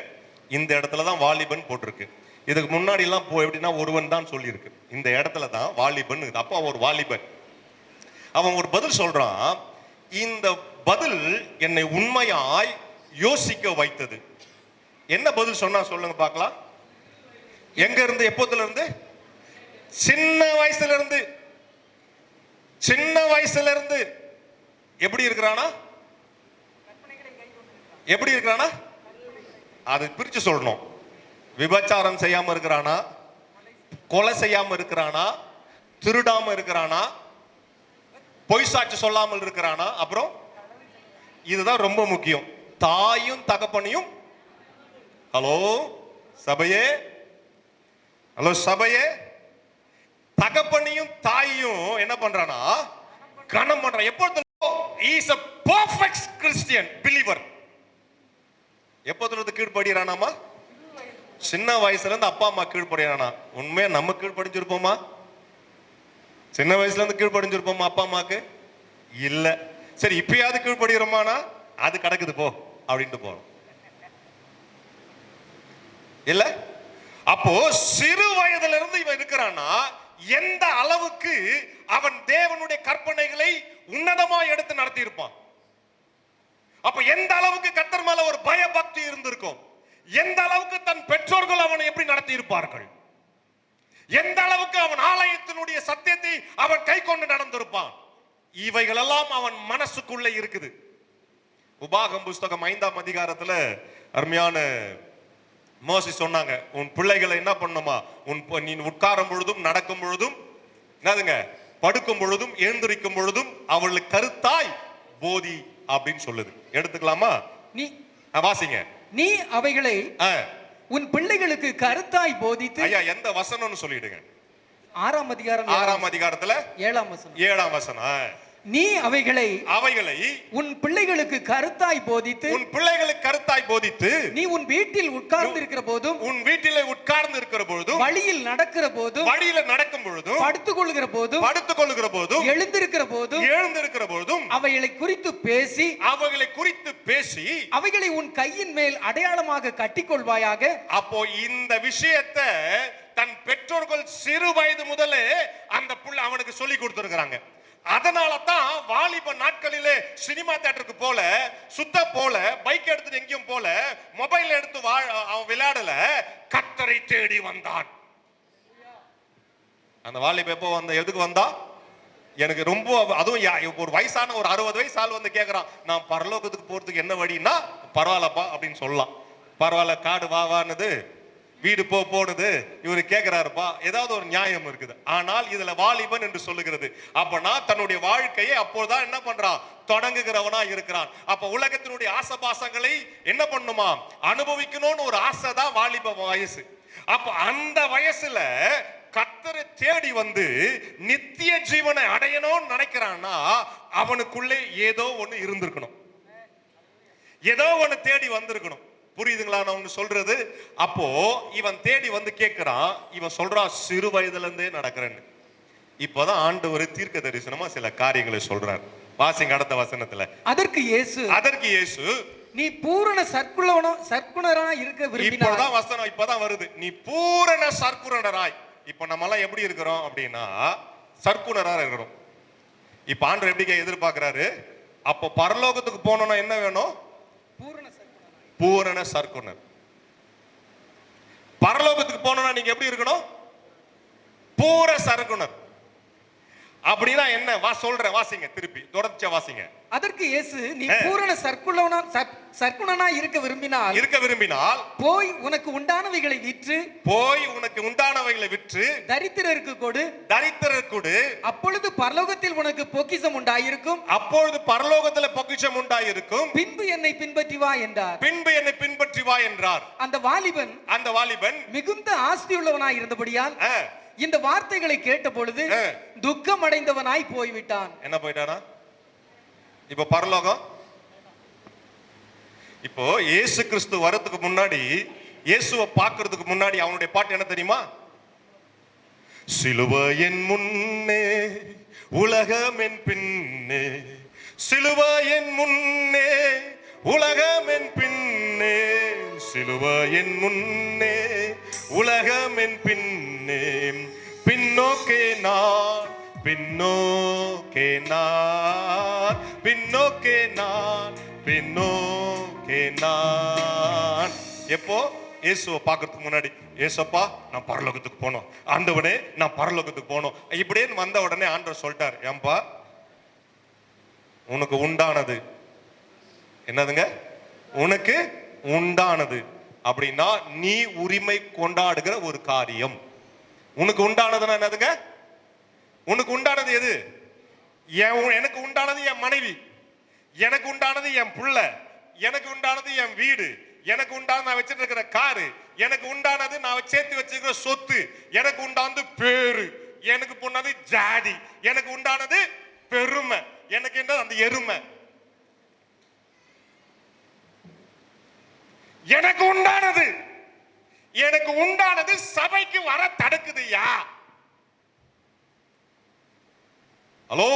இந்த இடத்துல தான் வாலிபன் போட்டிருக்கு. இதுக்கு முன்னாடி எல்லாம் எப்படின்னா ஒருவன் தான் சொல்லியிருக்கு. இந்த இடத்துல தான் வாலிபன். அப்போ ஒரு வாலிபன் அவன் ஒரு பதில் சொல்றான். இந்த பதில் என்னை உண்மையாய் யோசிக்க வைத்தது. என்ன பதில் சொன்னா சொல்லுங்க பார்க்கலாம். எங்க இருந்து, எப்போதுல இருந்து? சின்ன வயசுல இருந்து எப்படி இருக்கிறானா? எப்படி இருக்கிறானா? அதை பிரிச்சு சொல்லணும். விபச்சாரம் செய்யாம இருக்கிறானா, கொலை செய்யாம இருக்கிறானா, திருடாம இருக்கிறானா, பொய் சாட்சி சொல்லாமல் இருக்கிறானா, அப்புறம் இதுதான் ரொம்ப முக்கியம், தாயும் தகப்பனையும். ஹலோ சபையே, ஹலோ சபையே, தகப்பனையும் தாயையும் என்ன பண்றானா? கனம் பண்றான். எப்பொழுது? he is a perfect Christian believer. எப்போது கீழ்படுகிறானாமா? சின்ன வயசுல இருந்து அப்பா அம்மா கீழ்படுகிறானா? உண்மையா நம்ம கீழ்படிஞ்சிருப்போமா? சின்ன வயசுல இருந்து கீழ்படிஞ்சிருப்போமா அப்பா அம்மாக்கு? இல்ல. சரி, இப்பயாவது கீழ்படுகிறோமானா? அது கிடக்குது போ அப்படின்ட்டு போறோம் இல்ல. அப்போ சிறு வயதுல இருந்து இவன் இருக்கிறானா, எந்த அளவுக்கு அவன் தேவனுடைய கற்பனைகளை உன்னதமா எடுத்து நடத்தி இருப்பான். அப்ப எந்த அளவுக்கு கர்த்தர் மேல ஒரு பயபக்தி இருந்திருக்கும், எந்த அளவுக்கு தன் பெற்றோர்கள் அவனை எப்படி நடத்தி இருப்பார்கள், எந்த அளவுக்கு அவன் ஆலயத்தினுடைய சத்தியத்தை அவன் கை கொண்டு நடந்திருப்பான். இவைகள் எல்லாம் அவன் மனசுக்குள்ள இருக்குது. உபாகம் புஸ்தகம் 5ஆம் அதிகாரத்துல அருமையான மோசி சொன்னாங்க, உன் பிள்ளைகளை என்ன பண்ணுமா, நீ உட்காரும் பொழுதும் நடக்கும் பொழுதும் என்னதுங்க, படுக்கும் பொழுதும் எழுந்திருக்கும் பொழுதும் அவளுக்கு கருத்தாய் போதி அப்படின்னு சொல்லுது. எடுத்துக்கலாமா? நீ வாசிங்க. நீ அவைகளை உன் பிள்ளைகளுக்கு கருத்தாய் போதித்து. ஐயா எந்த வசனம்னு சொல்லிடுங்க. 6ஆம் அதிகாரத்துல 7ஆம் வசனம். நீ அவைகளை உன் பிள்ளைகளுக்கு கருத்தாய் போதித்து, நீ உன் வீட்டில் உட்கார்ந்து இருக்கிற போதும், வழியில் நடக்கிற போதும், நடக்கும் பொழுதும், படுத்துக் கொள்கிற போதும், எழுந்திருக்கிற போதும் அவைகளை குறித்து பேசி அவைகளை உன் கையின் மேல் அடையாளமாக கட்டிக்கொள்வாயாக. அப்போ இந்த விஷயத்தை தன் பெற்றோர்கள் சிறு வயது முதலே அந்த புள்ள அவனுக்கு சொல்லி கொடுத்திருக்கிறாங்க. அதனால தான் வாலிப நாட்களிலே சினிமா தியேட்டருக்கு போல, சுத்த போல, பைக் எடுத்து எங்கேயும் போல, மொபைல் எடுத்து அவன் விளையாடல, கர்த்தரை தேடி வந்தான். அந்த வாலிப எப்போ வந்த, எதுக்கு வந்தா? எனக்கு ரொம்ப அதுவும் ஒரு வயசான ஒரு 60 வயசு ஆள் வந்து கேட்கறான், நான் பரலோகத்துக்கு போறதுக்கு என்ன வழின்னா, பரவாயில்லப்பா அப்படின்னு சொல்லலாம். பரவாயில்ல, காடு வாவானது, வீடு போனது, இவரு கேட்கிறாருப்பா, ஏதாவது ஒரு நியாயம் இருக்குது. ஆனால் இதுல வாலிபன் என்று சொல்லுகிறது. அப்பனா தன்னுடைய வாழ்க்கையை அப்போதான் என்ன பண்றான், தொடங்குகிறவனா இருக்கிறான். அப்ப உலகத்தினுடைய ஆசபாசங்களை என்ன பண்ணுமா, அனுபவிக்கணும்னு ஒரு ஆசை தான் வாலிப வயசு. அப்ப அந்த வயசுல கர்த்தரை தேடி வந்து நித்திய ஜீவனை அடையணும்னு நினைக்கிறான்னா அவனுக்குள்ளே ஏதோ ஒண்ணு இருந்திருக்கணும், ஏதோ ஒண்ணு தேடி வந்திருக்கணும். புரியுதுங்களா நான் ஒண்ணு சொல்றது? அப்போ இவன் தேடி வந்து கேட்கிறான். இவன் சொல்றான், சிறு வயதுல இருந்தே நடக்கிறேன்னு. இப்பதான் ஆண்டவர் தீர்க்க தரிசனமா சில காரியங்களை சொல்றார். வாசிங்க அடுத்த வசனத்துல. அதற்கு இயேசு நீ பூரண சற்குணராய் இருக்க விரும்பினாய். இப்பதான் வசனம் இப்பதான் வருது. நீ பூரண சற்குணராய். இப்ப நம்ம எல்லாம் எப்படி இருக்கிறோம் அப்படின்னா சற்குணரா இருக்கிறோம். இப்ப ஆண்டவர் எப்படி எதிர்பார்க்கிறாரு, அப்போ பரலோகத்துக்கு போனோம்னா என்ன வேணும், பூரண சற்குணர். பரலோகத்துக்கு போனோம்னா நீங்க எப்படி இருக்கணும், பூர சற்குணர். அப்படின்னா என்ன சொல்றேன், வாசிங்க திருப்பி தொடர்ச்சியா வாசிங்க. அதற்கு இயேசு நீ பூரண சற்குணனாய் இருக்க விரும்பினால் போய் உனக்கு உண்டானவைகளை விற்று தரித்திரருக்கு கொடு, அப்பொழுது பரலோகத்தில் உனக்கு பொக்கிஷம் உண்டாயிருக்கும், பின்பு என்னை பின்பற்றி வா என்றார். அந்த வாலிபன் மிகுந்த ஆஸ்தியுள்ளவனாய் இருந்தபடியால் இந்த வார்த்தைகளை கேட்ட பொழுது துக்கம் அடைந்தவனாய் போய்விட்டான். என்ன போயிட்டானா? இப்ப பரலோகம், இப்போ இயேசு கிறிஸ்து வரதுக்கு முன்னாடி, இயேசுவை பார்க்கிறதுக்கு முன்னாடி அவனுடைய பாட்டு என்ன தெரியுமா? சிலுவையின் முன்னே உலகம் என் பின்னே, சிலுவையின் முன்னே உலகம் என் பின்னே, சிலுவையின் முன்னே உலகம் என் பின்னே, பின்னோக்கே நான் பின்னோக்கே நான் பின்னோக்கே நான் பின்னோக்கே நான். எப்போ? இயேசுவை பார்க்கறதுக்கு முன்னாடி, ஏசப்பா நான் பரலோகத்துக்கு போனோம், ஆண்டவனே நான் பரலோகத்துக்கு போனோம் இப்படின்னு வந்த உடனே ஆண்டவர் சொல்லிட்டார், ஏன்பா உனக்கு உண்டானது என்னதுங்க, உனக்கு உண்டானது அப்படின்னா நீ உரிமை கொண்டாடுகிற ஒரு காரியம். உனக்கு உண்டானதுன்னா என்னதுங்க? உனக்கு உண்டானது எது? எனக்கு உண்டானது என் மனைவி, எனக்கு உண்டானது என் புள்ள, எனக்கு உண்டானது என் வீடு, எனக்கு உண்டானது நான் வச்சிட்டு இருக்கிற காரு, எனக்கு உண்டானது நான் சேர்த்து வச்சிருக்கிற சொத்து, எனக்கு உண்டானது பேரு, எனக்கு பொண்ணது ஜாதி, எனக்கு உண்டானது பெருமை, எனக்கு என்ன அந்த எருமை, எனக்கு உண்டானது சபைக்கு வர தடுக்குதுயா. ஹலோ,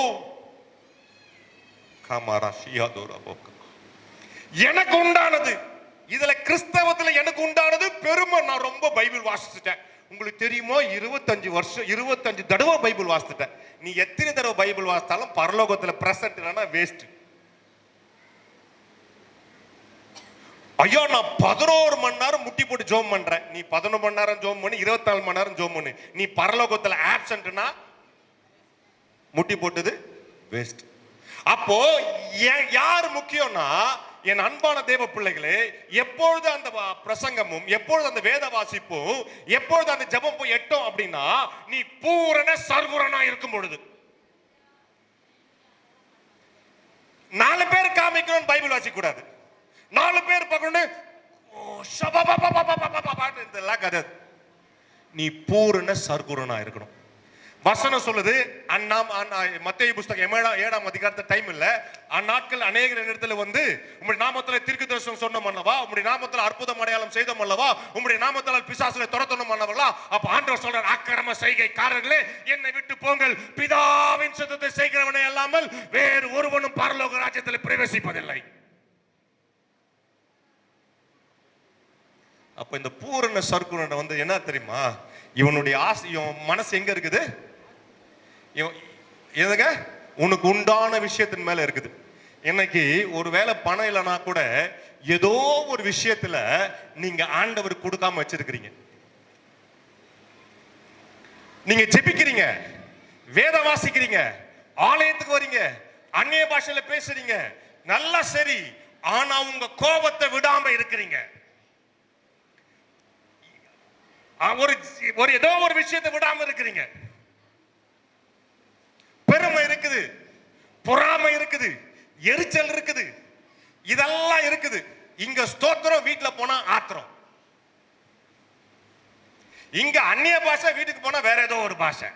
எனக்கு உண்டானது இதுல கிறிஸ்தவத்துல எனக்கு உண்டானது பெருமை. நான் ரொம்ப பைபிள் வாசிச்சுட்டேன், உங்களுக்கு தெரியுமோ 25 தடவை பைபிள் வாசிச்சுட்டேன். நீ எத்தனை தடவை பைபிள் வாசித்தாலும் பரலோகத்துல பிரசன்ட் இல்லைன்னா வேஸ்ட். ஐயோ நான் 11 மணி நேரம் முட்டி போட்டு ஜோம் பண்றேன், நீ 11 மணி நேரம் ஜோம் பண்ணி 24 மணி நேரம் ஜோம் பண்ணு, நீ பரலோகத்துல ஆப்சென்ட்னா முட்டி போட்டது வேஸ்ட். அப்போ யார் முக்கியம்னா, என் அன்பான தேவ பிள்ளைகளே, எப்பொழுது அந்த பிரசங்கமும் எப்பொழுது அந்த வேத வாசிப்பும் எப்பொழுது அந்த ஜெபம் போய் எட்டும் அப்படின்னா நீ பூரண சர்க்குணனா இருக்கும் பொழுது. 4 பேர் காமிக்கணும் பைபிள் வாசிக்க கூடாது, 4 பேர் பார்க்கணும் இதெல்லாம் கதை. நீ பூரண சர்க்குணனா இருக்கணும். வசனம் சொல்லுது, மத்தேயு புஸ்தகம் 7ஆம் அதிகாரத்துல டைம் இல்ல, அந்நாட்கள் அநேகர் இடத்துல வந்து உம்முடைய நாமத்துல தீர்க்கதரிசனம் சொன்னோம் அல்லவா, உம்முடைய நாமத்துல அற்புதம் அடையாளம் செய்தோம் அல்லவா, உம்முடைய நாமத்துல பிசாசுகளை துரத்தணும் அல்லவா. அப்ப ஆண்டவர் சொல்றார், அக்கிரம செய்கைக்காரர்களே என்னை விட்டு போங்கள், பிதாவின் சித்தத்தை செய்கிறவனே அல்லாமல் வேறு ஒருவனும் பரலோக ராஜ்யத்தில் பிரவேசிப்பதில்லை. அப்ப இந்த பூரண சர்க்குணனை வந்து என்ன தெரியுமா, இவனுடைய ஆசை, இவன் மனசு எங்க இருக்குது, எதுங்க உனக்கு உண்டான விஷயத்தின் மேல இருக்குது. இன்னைக்கு ஒருவேளை பணம் இல்லைன்னா கூட ஏதோ ஒரு விஷயத்துல நீங்க ஆண்டவர் கொடுக்காம வச்சிருக்கிறீங்க. நீங்க ஜெபிக்கிறீங்க, வேத வாசிக்கிறீங்க, ஆலயத்துக்கு வரீங்க, அந்நிய பாஷையில பேசுறீங்க, நல்லா சரி. ஆனா உங்க கோபத்தை விடாம இருக்கிறீங்க. ஒரு ஏதோ ஒரு விஷயத்தை விடாம இருக்கிறீங்க. பெருமை இருக்குது, பொறாமை இருக்குது, எரிச்சல் இருக்குது, இதெல்லாம் இருக்குது. இங்க ஸ்தோத்திரம், வீட்டுல போனா ஆத்திரம். இங்க அந்நிய பாஷை, வீட்டுக்கு போனா வேற ஏதோ ஒரு பாஷை.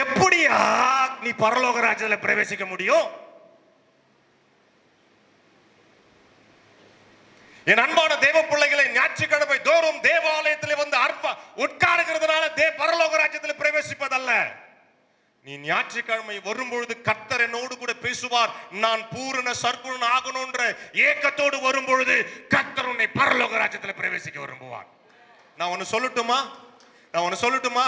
எப்படியா நீ பரலோக ராஜ்யத்தில் பிரவேசிக்க முடியும்? என் அன்பான தேவ பிள்ளைகளை, ஞாயிற்றுக்கிழமை தோறும் தேவாலயத்தில் வந்து உட்காருகிறதுனால பரலோக ராஜ்யத்தில் பிரவேசிப்பதல்ல. நீ ஞாயிற்றுக்கிழமை வரும்பொழுது கர்த்தர் என்னோடு கூட பேசுவார். நான் பூரண சர்க்குணன் ஆகணும்ன்ற ஏக்கத்தோடு வரும்பொழுது கர்த்தர் உன்னை பரலோக ராஜ்யத்தில் பிரவேசிக்க விரும்புவார். நான் ஒன்னு சொல்லட்டுமா?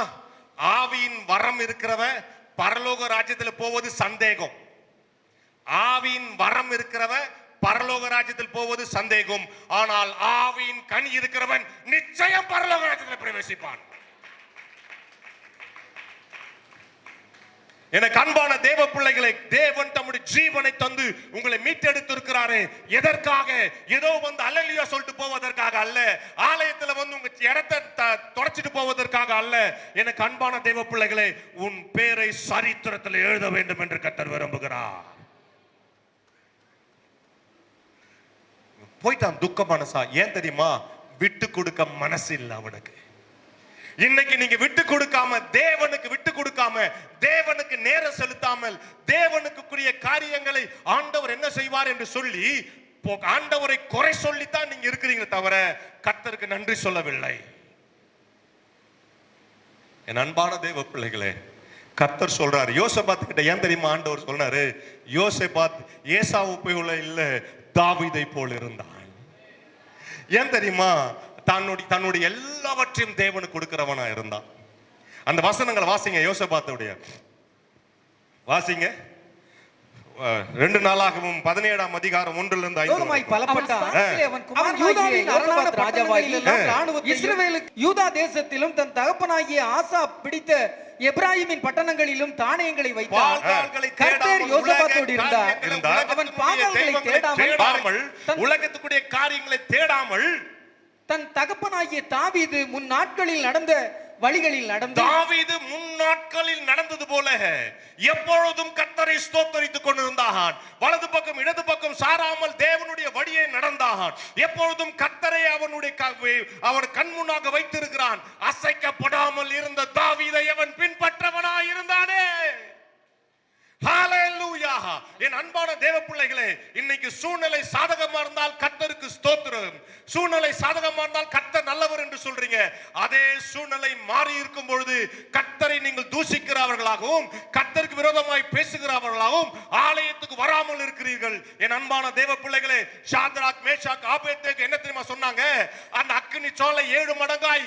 ஆவியின் வரம் இருக்கிறவன் பரலோக ராஜ்யத்தில் போவது சந்தேகம். ஆவியின் வரம் இருக்கிறவன் பரலோக ராஜ்யத்தில் போவது சந்தேகம். ஆனால் ஆவியின் கனி இருக்கிறவன் நிச்சயம் பரலோக ராஜ்யத்தில் பிரவேசிப்பான். எனக்கு அன்பான தேவ பிள்ளைகளை, தேவன் தம்முடைய ஜீவனை தந்து உங்களை மீட்டெடுத்து இருக்கிறாரு. எதற்காக? ஏதோ வந்து அல்லேலூயா சொல்லிட்டு போவதற்காக அல்ல. ஆலயத்தில் வந்து உங்க இடத்தை தொடச்சிட்டு போவதற்காக அல்ல. எனக்கு அன்பான தேவ பிள்ளைகளை, உன் பேரை சரித்திரத்தில் எழுத வேண்டும் என்று கர்த்தர் விரும்புகிறார். போயிட்டான் துக்க மனசா. ஏன் தெரியுமா? விட்டு கொடுக்க மனசு இல்லை அவனுக்கு. இன்னைக்கு நீங்க விட்டு கொடுக்காம, தேவனுக்கு விட்டு கொடுக்காம, தேவனுக்கு நேரம் செலுத்தாமல், தேவனுக்குரிய காரியங்களை ஆண்டவர் என்ன செய்வார் என்று சொல்லி ஆண்டவரை குறை சொல்லித்தான் நீங்க இருக்கிறீங்க தவிர கர்த்தருக்கு நன்றி சொல்லவில்லை. என் அன்பான தேவ பிள்ளைகளே, கர்த்தர் சொல்றாரு யோசபாத் கிட்ட. ஏன் தெரியுமா ஆண்டவர் சொல்றாரு? யோசபாத் ஏசாவு போல இல்ல, தாவீதை போல் இருந்தான். ஏன் தெரியுமா? தன்னுடைய எல்லாவற்றையும் தேவனுக்கு கொடுக்கிறவனா இருந்தான். அந்த வசனங்களை வாசிங்க, யோசபாத்துடைய வாசிங்க. 2 நாளாகவும் 17ஆம் அதிகாரம் 1 யூதா தேசத்திலும் தன் தகப்பனாகிய ஆசா பிடித்த எப்ராஹிமின் பட்டணங்களிலும் தானியங்களை வைத்தார். கர்த்தர் யோசபாத்தோடு இருந்தார். அவன் பாகால்களை தேடாமல், உலகத்துக்குரிய காரியங்களை தேடாமல், தன் தகப்பனாகிய தாவீது முன் நாட்களில் நடந்த வழிகளில் நடந்து, தாவீது முன் நாட்களில் நடந்தது போல எப்பொழுதும் கர்த்தரை ஸ்தோத்தரித்துக் கொண்டிருந்தான். வலது பக்கம் இடது பக்கம் சாராமல் தேவனுடைய வழியை நடந்தான். எப்பொழுதும் கர்த்தரை அவன் கண் முன்னாக வைத்திருக்கிறான். அசைக்கப்படாமல் இருந்த தாவீதை அவன் பின்பற்றவனாய் இருந்தானே. ஹalleluya. என் அன்பான தேவ பிள்ளைகளே, இன்னைக்கு சூழ்நிலை சாதகமா இருந்தால் கர்த்தருக்கு ஸ்தோத்திரம். சூழ்நிலை சாதகமா இருந்தால் கர்த்தர் நல்லவர் என்று சொல்றீங்க. அதே சூழ்நிலை மாறி இருக்கும் பொழுது கர்த்தரை நீங்கள் தூஷிக்கிறவர்களாகவும், கர்த்தருக்கு விரோதமாய் பேசுகிறவர்களாகவும் ஆலயத்துக்கு வராமல் இருக்கிறீர்கள். என் அன்பான தேவ பிள்ளைகளே, ஷாத்ராக் மேஷாக் ஆபேத்நேகோ என்ன தெரியுமா சொன்னாங்க? அந்த அக்கினி சோலை 7 மடங்காய்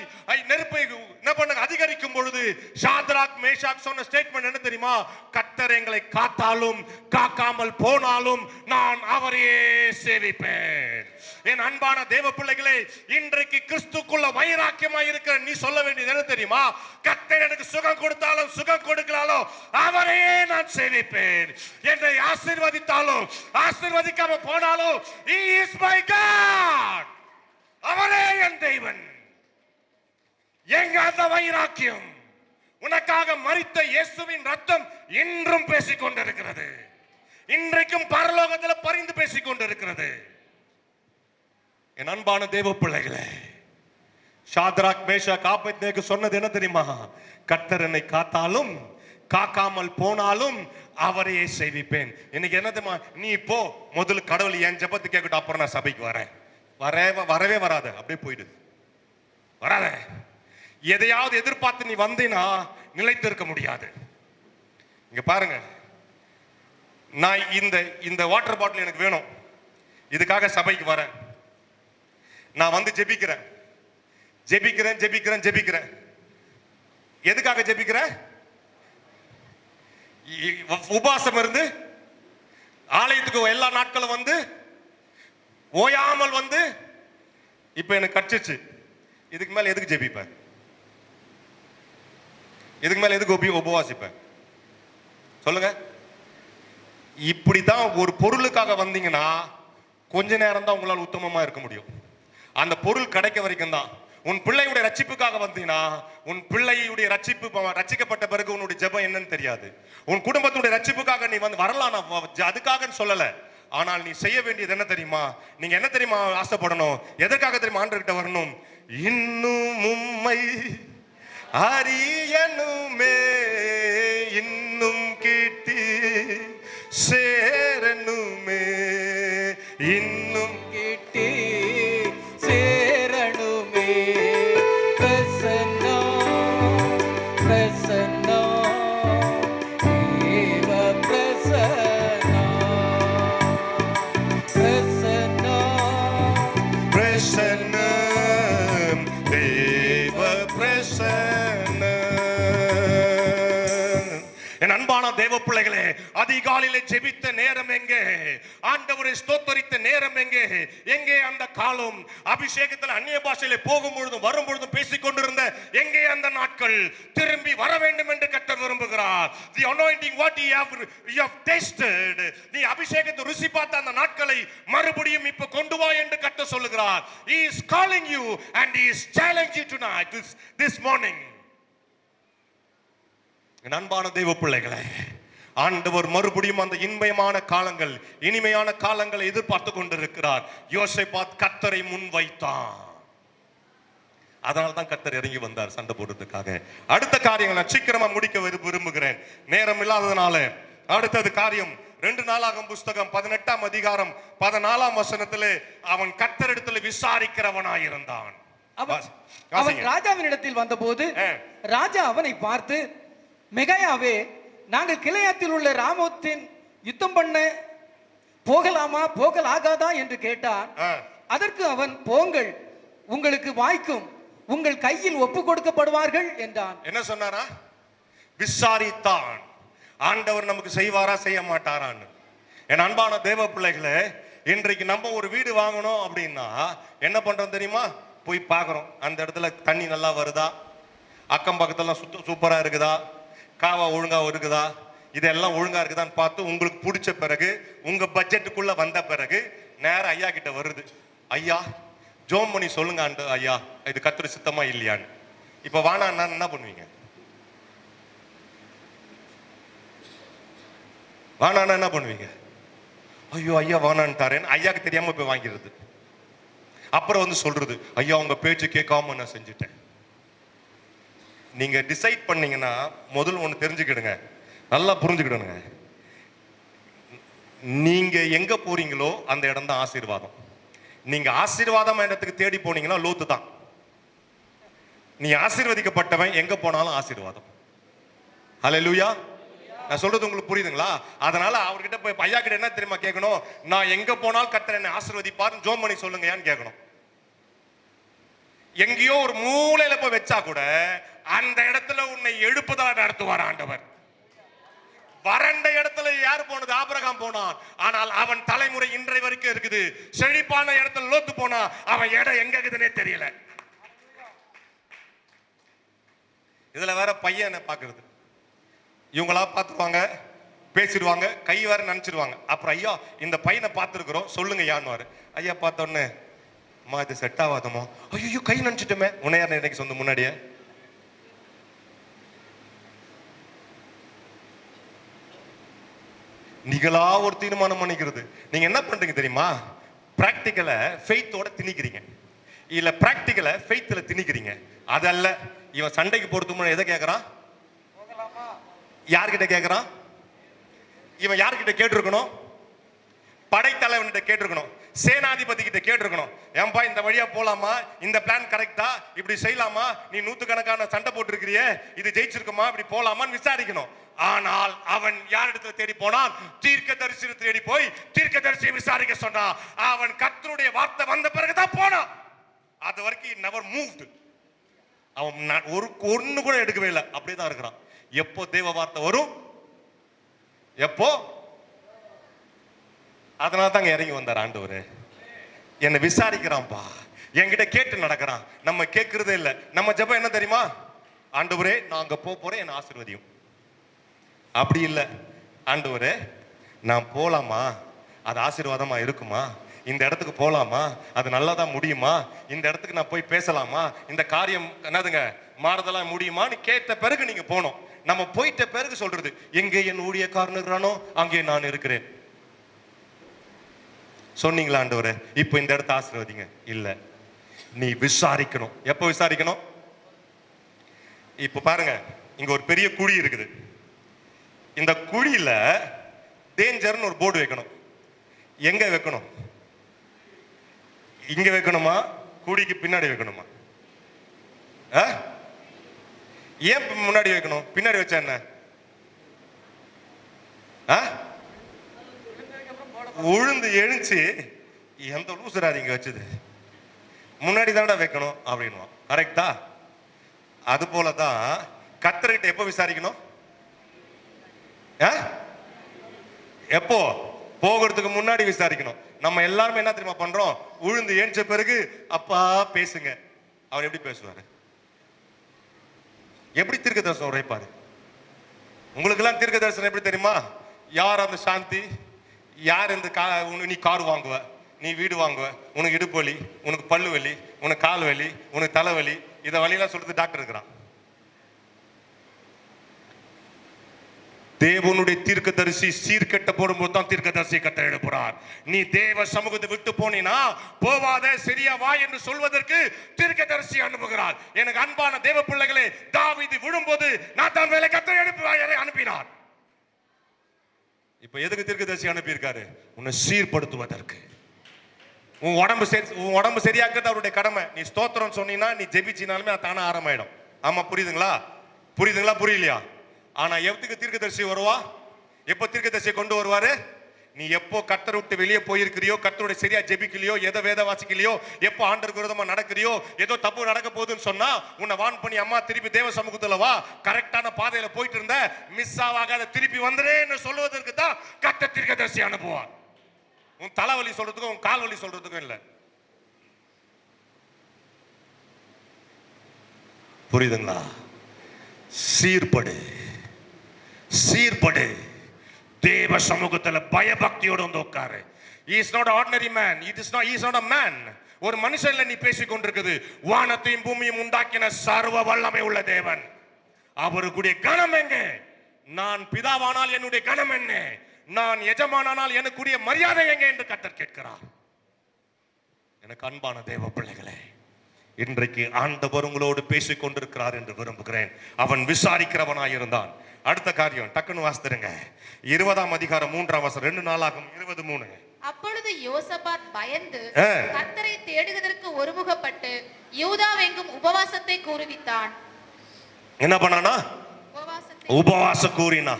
நெருப்பை என்ன பண்ண அதிகரிக்கும் பொழுது ஷாத்ராக் மேஷாக் சொன்ன ஸ்டேட்மெண்ட் என்ன தெரியுமா? கர்த்தர் எங்களை காத்தாலும் காக்காமல் போனாலும் நான் அவரையே சேவிப்பேன். என் அன்பான தேவ பிள்ளைகளே, இன்றைக்கு கிறிஸ்துக்குள்ள வைராக்கியமாய் இருக்கிற நீ சொல்ல வேண்டியது என்ன தெரியுமா? கர்த்தர் எனக்கு சுகம் கொடுத்தாலும் சுகம் கொடுக்கலாலும் அவரையே நான் சேவிப்பேன். என்னை ஆசீர்வதித்தாலும் ஆசீர்வதிக்காம போனாலும் he is my God. அவரே என் தெய்வன். எங்க அந்த வைராக்கியம்? உனக்காக மரித்த இயேசுவின் ரத்தம் இன்றும் பேசிக் கொண்டிருக்கிறது. இன்றைக்கும் பரலோகத்தில் பரிந்து பேசிக் கொண்டிருக்கிறது. என் அன்பான தேவ பிள்ளைகளே, ஷாத்ராக் மேஷாக் ஆபேத்நேகோ சொன்னது என்ன தெரியுமா? கர்த்தர் என்னை காத்தாலும் காக்காமல் போனாலும் அவரையே சேவிப்பேன். இன்னைக்கு என்ன தெரியுமா? நீ இப்போ முதல்ல கடவுள் என் ஜெபத்தை கேட்கட்டும், அப்புறம் நான் சபைக்கு வரேன். வரவே வராத, அப்படியே போயிடு. வராத. எதையாவது எதிர்பார்த்து நீ வந்தீனா நிலைத்திருக்க முடியாது. இங்க பாருங்க, நான் இந்த வாட்டர் பாட்டில் எனக்கு வேணும், இதுக்காக சபைக்கு வரேன். நான் வந்து ஜெபிக்கிறேன். எதுக்காக ஜெபிக்கிறேன்? உபாசம் இருந்து ஆலயத்துக்கு எல்லா நாட்களும் வந்து ஓயாமல் வந்து இப்ப எனக்கு கட்சிச்சு. இதுக்கு மேல எதுக்கு ஜெபிப்பேன்? இதுக்கு மேல எதுக்கு உபவாசிப்பேன் சொல்லுங்க? இப்படிதான் ஒரு பொருளுக்காக வந்தீங்கன்னா கொஞ்ச நேரம் தான் உங்களால் உத்தமமா இருக்க முடியும். அந்த பொருள் கிடைக்க வரைக்கும் தான். உன் பிள்ளையுடைய ரட்சிப்புக்காக வந்தீங்கன்னா உன் பிள்ளையுடைய ரட்சிக்கப்பட்ட பிறகு உன்னுடைய ஜெபம் என்னன்னு தெரியாது. உன் குடும்பத்துடைய ரட்சிப்புக்காக நீ வந்து வரலாம், நான் அதுக்காக சொல்லல. ஆனால் நீ செய்ய வேண்டியது என்ன தெரியுமா? நீங்க என்ன தெரியுமா ஆசைப்படணும்? எதற்காக தெரியுமா ஆண்டவர்கிட்ட வரணும்? இன்னும் உம்மை அறியனுமே, இன்னும் கிட்டி சேரனுமே, இன்னும் கிட்டி சேரணுமே. பிரசன்னா பிரசன்னா தேவ பிரசன்னா பிரசன்னா பிரசன்னம் தேவ பிரசன்னம். என் அன்பான தேவ பிள்ளைகளே, அதிகாலையிலே ஜெபித்த நேரம் எங்கே? ஆண்டவரை ஸ்தோத்தரித்த நேரம் எங்கே? எங்கே அந்த காலம்? அபிஷேகத்தில் அந்நிய பாஷையிலே போகும் பொழுதும் வரும் பொழுதும் பேசிக் கொண்டிருந்த எங்கே அந்த நாட்கள்? திரும்பி வர வேண்டும் என்று கர்த்தர் விரும்புகிறார். The anointing what you have tasted, நீ அபிஷேகத்தை ருசி பார்த்த அந்த நாட்களை மறுபடியும் இப்ப கொண்டு வா என்று கர்த்தர் சொல்லுகிறார். He is calling you and he is challenging you tonight, this morning. என் அன்பான தெய்வ பிள்ளைகளே, ஆண்டவர் மறுபடியும் அந்த இன்பமான காலங்கள், இனிமையான காலங்களை எதிர்பார்த்து கொண்டிருக்கிறார். யோசேபாத் கர்த்தரை முன் வைத்தான். அதனால தான் கர்த்தர் இறங்கி வந்தார் சண்டை போடுறதுக்காக. அடுத்த காரியங்களை நான் சீக்கிரமா முடிக்க விரும்புகிறேன், நேரம் இல்லாததுனால. அடுத்தது காரியம் 2 நாளாகமம் புஸ்தகம் 18ஆம் அதிகாரம் 14ஆம் வசனத்திலே அவன் கர்த்தரிடத்தில் விசாரிக்கிறவனாயிருந்தான். அவன் ராஜாவினிடத்தில் வந்தபோது ராஜா அவனை பார்த்து, மெகாயாவே, நாங்கள் கிளையாத்தில் உள்ள ராமோத்தின் யுத்தம் பண்ண போகலாமா போகலாகாதா என்று கேட்டான். அதற்கு அவன், போங்கள், உங்களுக்கு வாய்க்கும், உங்கள் கையில் ஒப்பு கொடுக்கப்படுவார்கள் என்றான். என்ன சொன்னாரா? விசாரித்தான். ஆண்டவர் நமக்கு செய்வாரா செய்ய மாட்டாரான்னு. என் அன்பான தேவ பிள்ளைகளே, இன்றைக்கு நம்ம ஒரு வீடு வாங்கணும் அப்படின்னா என்ன பண்றோம் தெரியுமா? போய் பார்க்குறோம், அந்த இடத்துல தண்ணி நல்லா வருதா, அக்கம் பக்கத்தெல்லாம் சூப்பரா இருக்குதா, காவா ஒழுங்கா இருக்குதா, இதெல்லாம் ஒழுங்கா இருக்குதான்னு பார்த்து உங்களுக்கு பிடிச்ச பிறகு, உங்க பட்ஜெட்டுக்குள்ள வந்த பிறகு நேரம் ஐயா கிட்ட வருது. ஐயா ஜோம் பண்ணி சொல்லுங்க ஆண்டு ஐயா, இது கர்த்தர் சித்தமா இல்லையான்னு. இப்ப வானா என்ன பண்ணுவீங்க? வானா என்ன பண்ணுவீங்க? ஐயோ ஐயா வானான்ட்டாரேன்னு ஐயாக்கு தெரியாம போய் வாங்கிடுறது. அப்புறம் வந்து சொல்றது, ஐயா உங்க பேச்சு கேட்காம நான் செஞ்சுட்டேன். நீங்க டிசைட் பண்ணீங்கன்னா முதல் ஒன்று தெரிஞ்சுக்கிடுங்க, நல்லா புரிஞ்சுக்கிடுங்க. நீங்க எங்க போறீங்களோ அந்த இடம் தான் ஆசீர்வாதம். நீங்க ஆசீர்வாதம் இடத்துக்கு தேடி போனீங்கன்னா லோத்து தான். நீ ஆசீர்வதிக்கப்பட்டவன் எங்க போனாலும் ஆசீர்வாதம். ஹல்லேலூயா. நான் சொல்றது உங்களுக்கு புரியுதுங்களா? அதனால அவர்கிட்ட போய் ஐயா கிட்ட என்ன தெரியுமா கேட்கணும்? நான் எங்க போனாலும் கர்த்தர் என்னை ஆசீர்வதிப்பார், ஜோம் பண்ணி சொல்லுங்கயான்னு கேட்கணும். எங்கேயோ ஒரு மூலையில போய் வச்சா கூட அந்த இடத்துல உன்னை எழுப்புதா நடத்துவார் ஆண்டவர். வறண்ட இடத்துல யார் போனது? ஆபிரகாம் போனான். ஆனால் அவன் தலைமுறை இன்றை வரைக்கும் இருக்குது. செழிப்பான இடத்துல லோத்து போனா அவன் இடம் எங்க இருக்குதுன்னே தெரியல. இதுல வேற பையன் என்ன பாக்குறது, இவங்களா பார்த்துருவாங்க, பேசிடுவாங்க, கை வேற நினைச்சிருவாங்க. அப்புறம் ஐயா இந்த பையனை பார்த்துருக்குறோம் சொல்லுங்க யான்னு. ஐயா பார்த்தோன்னு, அம்மா இது செட் ஆகாதமோ, ஐயோ கை நினைச்சிட்டுமே. உன்னையார் எனக்கு சொந்த முன்னாடியே நீங்களா ஒரு தீர்மானம் பண்ணிக்கிறது. நீங்க என்ன பண்றீங்க தெரியுமா? பிராக்டிக்கலை ஃபெய்த்தோட திணிக்கிறீங்க, இல்ல பிராக்டிக்கலை ஃபெய்த்ல திணிக்கிறீங்க. அதல்ல, இவன் சண்டைக்கு போறதுக்கு முன்னாடி எதை கேட்கறான்? யார்கிட்ட கேட்கறான்? இவன் யார்கிட்ட கேட்டிருக்கணும்? படைத்தலைவன்கிட்ட கேட்டிருக்கணும், சேனாதிபதி கிட்ட கேட்டிருக்கணும். ஏன்பா இந்த வழியா போலாமா, இந்த பிளான் கரெக்டா, இப்படி செய்யலாமா, நீ 100கணக்கான சண்டை போட்டிருக்கிறியே, இது ஜெயிச்சிருக்குமா, இப்படி போலாமான்னு விசாரிக்கணும். ஆனால் அவன் யாரிடத்துல தேடி போனான்? தீர்க்கதரிசியை தேடி போய் தீர்க்கதரிசியை விசாரிக்க சொன்னான். அவன் கர்த்தருடைய வார்த்தை வந்த பிறகுதான் போனான். அது வரைக்கும் never moved. அவன் ஒன்னு கூட எடுக்கவே இல்லை, அப்படியேதான் இருக்கிறான். எப்போ தேவ வார்த்தை வரும்? எப்போ? அதனால தாங்க இறங்கி வந்தார் ஆண்டவரு. என்னை விசாரிக்கிறான்பா, என்கிட்ட கேட்டு நடக்கிறான். நம்ம கேட்கறதே இல்லை. நம்ம ஜெபம் என்ன தெரியுமா? ஆண்டவரே நான் அங்க போறேன், என்ன ஆசீர்வதியும். அப்படி இல்லை, ஆண்டவரே நான் போலாமா, அது ஆசீர்வாதமா இருக்குமா, இந்த இடத்துக்கு போலாமா, அது நல்லதா முடியுமா, இந்த இடத்துக்கு நான் போய் பேசலாமா, இந்த காரியம் என்னதுங்க மாறுதலா முடியுமான்னு கேட்ட பிறகு நீங்க போனோம். நம்ம போயிட்ட பிறகு சொல்றது, எங்கே என் ஊழியக்காரன் இருக்கிறானோ அங்கே நான் இருக்கிறேன். சொன்னீங்களா ஆண்டவரே இப்போ இந்த இடத்த ஆசீர்வதிங்க? இல்ல, நீ விசாரிக்கணும். எப்போ விசாரிக்கணும்? இப்ப பாருங்க, இங்க ஒரு பெரிய குழி இருக்குது. இந்த குழியில டேஞ்சர்னு ஒரு போர்டு வைக்கணும். எங்க வைக்கணும்? இங்க வைக்கணுமா, குழிக்கு பின்னாடி வைக்கணுமா? ஏன் முன்னாடி வைக்கணும்? பின்னாடி வச்சா என்ன? உழுந்து எழுந்துச்சு எந்த லூசரா இங்க வச்சது, முன்னாடி தானடா வைக்கணும் அப்படின்னுவா. கரெக்டா? அது போலதான் கர்த்தர்கிட்ட எப்போ விசாரிக்கணும்? எப்போ? போகிறதுக்கு முன்னாடி விசாரிக்கணும். நம்ம எல்லாருமே என்ன தெரியுமா பண்றோம்? உழுந்து ஏஞ்ச பிறகு அப்பா பேசுங்க. அவர் எப்படி பேசுவாரு? எப்படி தீர்க்க தரிசனம் உரைப்பாரு? உங்களுக்கு எல்லாம் தீர்க்க தரிசனம் எப்படி தெரியுமா? யார் அந்த சாந்தி, யார் இந்த நீ கார் வாங்குவ, நீ வீடு வாங்குவ, உனக்கு இடுப்பு வலி, உனக்கு பல்லு வலி, உனக்கு கால் வலி, உனக்கு தலைவலி, இதை வழியெல்லாம் சொல்றது டாக்டர் இருக்கிறான். தேவனுடைய தீர்க்கதரிசி சீர்கெட்ட போடும்போது தான் தீர்க்கதரிசி கத்த எழுப்புறார். நீ தேவ சமூகத்தை விட்டு போனீனா போவாத, சரியா வா என்று சொல்வதற்கு தீர்க்கதரிசி அனுப்புகிறார். எனக்கு அன்பான தேவ பிள்ளைகளே, தாவீது விழும்போது நான் தான் வேலை கத்த அனுப்பினார். இப்ப எதுக்கு தீர்க்கதரிசி அனுப்பியிருக்காரு? உன்னை சீர்படுத்துவதற்கு. உன் உடம்பு சரியாக்குறது அவருடைய கடமை. நீ ஸ்தோத்திரம் சொன்னீங்கன்னா, நீ ஜெபிச்சினாலுமே அது தானே ஆரம்பமாயிடும். ஆமா, புரியுதுங்களா? புரியுதுங்களா? புரியலையா? ஆனா எதுக்கு தீர்க்கதரிசி வருவா? எப்போ தீர்க்கதரிசி கொண்டு வருவாரு? நீ எப்போ கர்த்தரை விட்டு வெளியே போயிருக்கிறியோ, கர்த்தருடைய சரியா ஜெபிக்கலையோ, எதை வேத வாசிக்கலையோ, எப்போ ஆண்டருக்கு விரோதமா நடக்கிறியோ, ஏதோ தப்பு நடக்க போகுதுன்னு சொன்னா உன்னை வான் பண்ணி, அம்மா திருப்பி தேவ சமூகத்துல வா, கரெக்டான பாதையில போயிட்டு இருந்த, மிஸ் ஆகாத திருப்பி வந்துறேன்னு சொல்லுவதற்கு தான் கர்த்தர் தீர்க்கதரிசி அனுப்புவார். உன் தலைவலி சொல்றதுக்கும் உன் கால் வலி சொல்றதுக்கும் இல்ல. புரியுதுங்களா? சீர்படு, சீர்படு. தேவ சமூகத்துல பயபக்தியோடு வந்து உட்காரு. He is not an ordinary man. He is not a man. ஒரு மனுஷன்ல நீ பேசிக் கொண்டிருக்குது. வானத்தையும் பூமியும் உண்டாக்கின சர்வ வல்லமை உள்ள தேவன். அவருடைய கணம் எங்க? நான் பிதாவானால் என்னுடைய கணம் என்ன? நான் எஜமானால் எனக்குரிய மரியாதை எங்க என்று கர்த்தர் கேட்கிறார். எனக்கு அன்பான தேவ பிள்ளைகளே, இன்றைக்கு ஆண்டவர் உங்களோடு பேசிக் கொண்டிருக்கிறார் என்று விரும்புகிறேன். அவன் விசாரிக்கிறவனாய் இருந்தான். அடுத்த காரியம் டக்குன்னு வாசித்துருங்க. 20ஆம் அதிகாரம் 3ஆம் வசனம், 2 நாளாகும் 23. அப்பொழுது யோசபாத் பயந்து கர்த்தரை தேடுவதற்கு ஒருமுகப்பட்டு யூதாவெங்கும் உபவாசத்தை கூறுவித்தான். என்ன பண்ணானா? உபவாச கூறினா.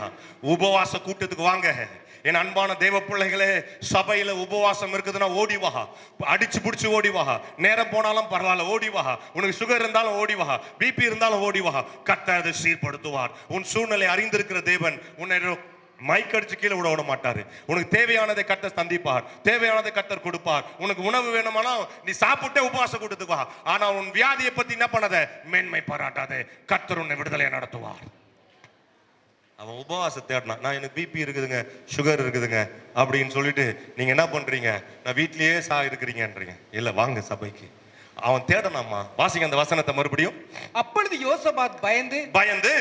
உபவாச கூட்டத்துக்கு வாங்க. என் அன்பான தேவ பிள்ளைகளே, சபையில உபவாசம் இருக்குதுன்னா ஓடி வா, அடிச்சு பிடிச்சு ஓடி வா. நேரம் போனாலும் பரவாயில்ல, ஓடி வா. உனக்கு சுகர் இருந்தாலும் ஓடி வா, பிபி இருந்தாலும் ஓடி வா. கர்த்தர் அதை சீர்படுத்துவார். உன் சூழ்நிலை அறிந்திருக்கிற தேவன் உன்னை மைக் அடிச்சு கீழே விட மாட்டாரு. உனக்கு தேவையானதை கர்த்தர் சந்திப்பார், தேவையானதை கர்த்தர் கொடுப்பார். உனக்கு உணவு வேணுமானா நீ சாப்பிட்டே உபவாச கூட்டத்துக்கு வா. ஆனா உன் வியாதியை பத்தி என்ன பண்ணாத, மேன்மை பாராட்டாதே. கர்த்தர் உன்னை விடுதலை நடத்துவார். அவன் உபவாசம் தேடினான். நான் எனக்கு பிபி இருக்குதுங்க, சுகர் இருக்குதுங்க அப்படின்னு சொல்லிட்டு நீங்க என்ன பண்றீங்க? நான் வீட்லயே இருக்கிறீங்கன்றீங்க. இல்ல, வாங்க சபைக்கு. அவன் தேடனாமா. வாசிங்க அந்த வசனத்தை மறுபடியும். அப்பொழுது யோசபாத் பயந்து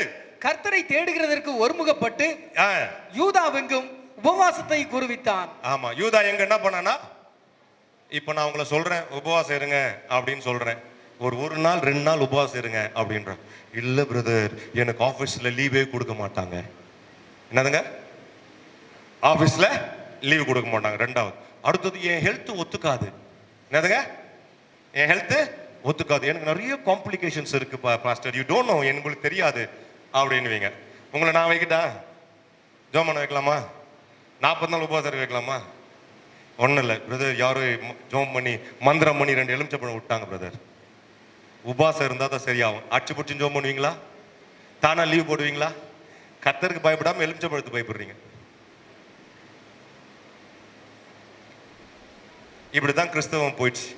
கர்த்தரை தேடுகிறதற்கு ஒருமுகப்பட்டு யூதாவெங்கும் உபவாசத்தை கூறுவித்தான். ஆமா, யூதா எங்க என்ன பண்ணானா? இப்ப நான் உங்களை சொல்றேன் உபவாசம் இருங்க அப்படின்னு சொல்றேன். ஒரு நாள் 2 நாள் உபவாசம் இருங்க அப்படின்ற. இல்ல பிரதர், எனக்கு ஆபீஸ்ல லீவே கொடுக்க மாட்டாங்க. என்னதுங்க? ஆபீஸ்ல லீவ் கொடுக்க மாட்டாங்க. 2வது. அடுத்தது என் ஹெல்த் ஒத்துக்காது. என்னதுங்க? என் ஹெல்த் ஒத்துக்காது, எனக்கு நிறைய காம்ப்ளிகேஷன்ஸ் இருக்கு பாஸ்டர், யூ டோன்ட் நோ, எனக்கு தெரியாது அப்படின்னு. உங்களை நான் வைக்கிட்டா? ஜோம் பண்ண வைக்கலாமா? 40 நாள் உபவாசம் வைக்கலாமா? ஒன்றும் இல்லை பிரதர், யாரும் ஜோம் பண்ணி மந்திரம் பண்ணி 2 எலுமிச்சப்பழம் விட்டாங்க பிரதர். உபவாசம் இருந்தால் தான் சரியாகும். அடிச்சு பிடிச்சி ஜோம் பண்ணுவீங்களா? தானா லீவ் போடுவீங்களா? கர்த்தருக்கு பயப்படாமல் எலுமிச்சப்பழத்துக்கு பயப்படுறீங்க. இப்படிதான் கிறிஸ்தவம் போயிடுச்சு.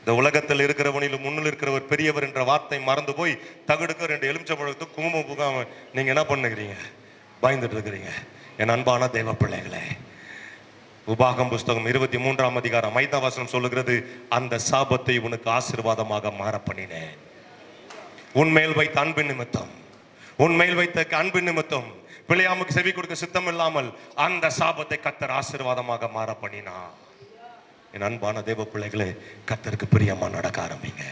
இந்த உலகத்தில் இருக்கிறவனிலும் முன்னில் இருக்கிறவர் பெரியவர் என்ற வார்த்தை மறந்து போய் தகுடுக்க 2 எலுமிச்சம்பழத்து குங்குமம் புகாம நீங்க என்ன பண்ணுகிறீங்க? பயந்துட்டு இருக்கிறீங்க. என் அன்பான தேவ பிள்ளைகளே, உபாகம் புஸ்தகம் 23ஆம் அதிகாரம் 5ஆம் வசனம் சொல்லுகிறது, அந்த சாபத்தை உனக்கு ஆசீர்வாதமாக மாற பண்ணினேன். உன்மேல் வைத்த அன்பு நிமித்தம், உன்மேல் வைத்த அன்பு நிமித்தம் பிள்ளையாமுக்கு செவி கொடுக்க சித்தம் இல்லாமல் அந்த சாபத்தை கர்த்தர் ஆசீர்வாதமாக மாற பண்ணினா. என் அன்பான தேவ பிள்ளைகளே, கர்த்தருக்கு பிரியமா நடக்க ஆரம்பிங்க.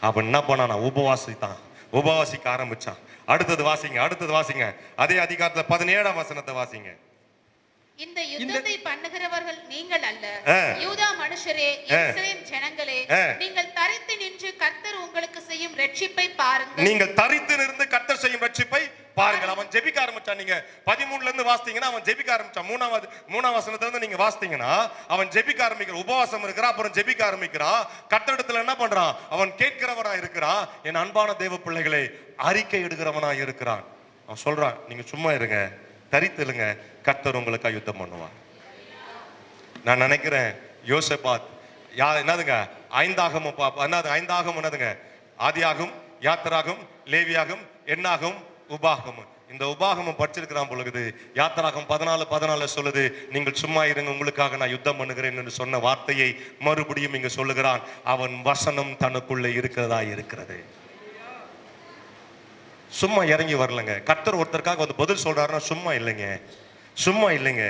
அவன் என்ன பண்ணானா? உபவாசிக்க ஆரம்பிச்சான். அடுத்தது வாசிங்க. அதே அதிகாரத்துல 17ஆம் வசனத்தை வாசிங்க. இந்த யுத்தத்தை பண்ணுகிறவர்கள் நீங்கள் அல்ல, யூதா மனுஷரே, எருசலேம் ஜனங்களே, நீங்கள் தரித்து நின்று கர்த்தர் உங்களுக்கு செய்யும் ரட்சிப்பை பாருங்கள். நீங்கள் தரித்து நின்று கர்த்தர் செய்யும் ரட்சிப்பை பாருங்கள். அவன் ஜெபிக்க ஆரம்பிச்சான். நீங்க 13ல இருந்து வாசித்தீங்கன்னா அவன் ஜெபிக்க ஆரம்பிச்சான். 3ஆம் வசனத்துல இருந்து நீங்க வாசித்தீங்கன்னா அவன் ஜெபிக்க ஆரம்பிக்கிறான். உபவாசம் இருக்கிறான், அப்புறம் ஜெபிக்க ஆரம்பிக்கிறான். கர்த்தரிடத்துல என்ன பண்றான்? அவன் கேட்கிறவனா இருக்கிறான். என் அன்பான தேவ பிள்ளைகளை, அறிக்கை எடுக்கிறவனா இருக்கிறான். அவன் சொல்றான், நீங்க சும்மா இருங்க, தரித்துலுங்க, கர்த்தர் உங்களுக்காக யுத்தம் பண்ணுவார். நான் நினைக்கிறேன் யோசபாத் என்னதுங்க, 5ஆகமம் என்னதுங்க, ஆதியாகும், யாத்திராகும், லேவியாகும், எண்ணாகும், உபாகமும். இந்த உபாகமும் படிச்சிருக்கிறான் பொழுது யாத்திராகம் 14:14 சொல்லுது, நீங்கள் சும்மா இருங்க, உங்களுக்காக நான் யுத்தம் பண்ணுகிறேன் என்று சொன்ன வார்த்தையை மறுபடியும் இங்க சொல்லுகிறான். அவன் வசனம் தனக்குள்ள இருக்கிறது. சும்மா இறங்கி வரலங்க. கர்த்தர் ஒருத்தருக்காக வந்து பதில் சொல்றாருன்னா சும்மா இல்லைங்க.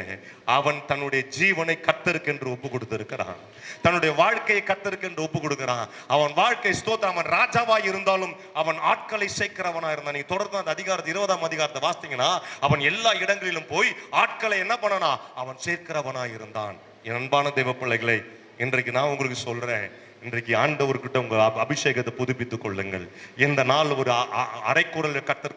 அவன் தன்னுடைய ஜீவனை கர்த்தருக்கு என்று ஒப்பு கொடுத்திருக்கிறான். தன்னுடைய வாழ்க்கையை கர்த்தருக்கு என்று ஒப்பு கொடுக்கிறான். அவன் வாழ்க்கை ஸ்தோத்திரம். அவன் ராஜாவா இருந்தாலும் அவன் ஆட்களை சேர்க்கிறவனா இருந்தான். நீங்க தொடர்ந்து அந்த அதிகாரத்தை 20ஆம் அதிகாரத்தை வாசித்தீங்கன்னா அவன் எல்லா இடங்களிலும் போய் ஆட்களை என்ன பண்ணனா? அவன் சேர்க்கிறவனா இருந்தான். என் அன்பான தேவ பிள்ளைகளை, இன்றைக்கு நான் உங்களுக்கு சொல்றேன், இன்றைக்கு ஆண்டவர்கிட்ட உங்க அபிஷேகத்தை புதுப்பித்துக் கொள்ளுங்கள். இந்த நாள் ஒரு அரைக்குறல் கர்த்தர்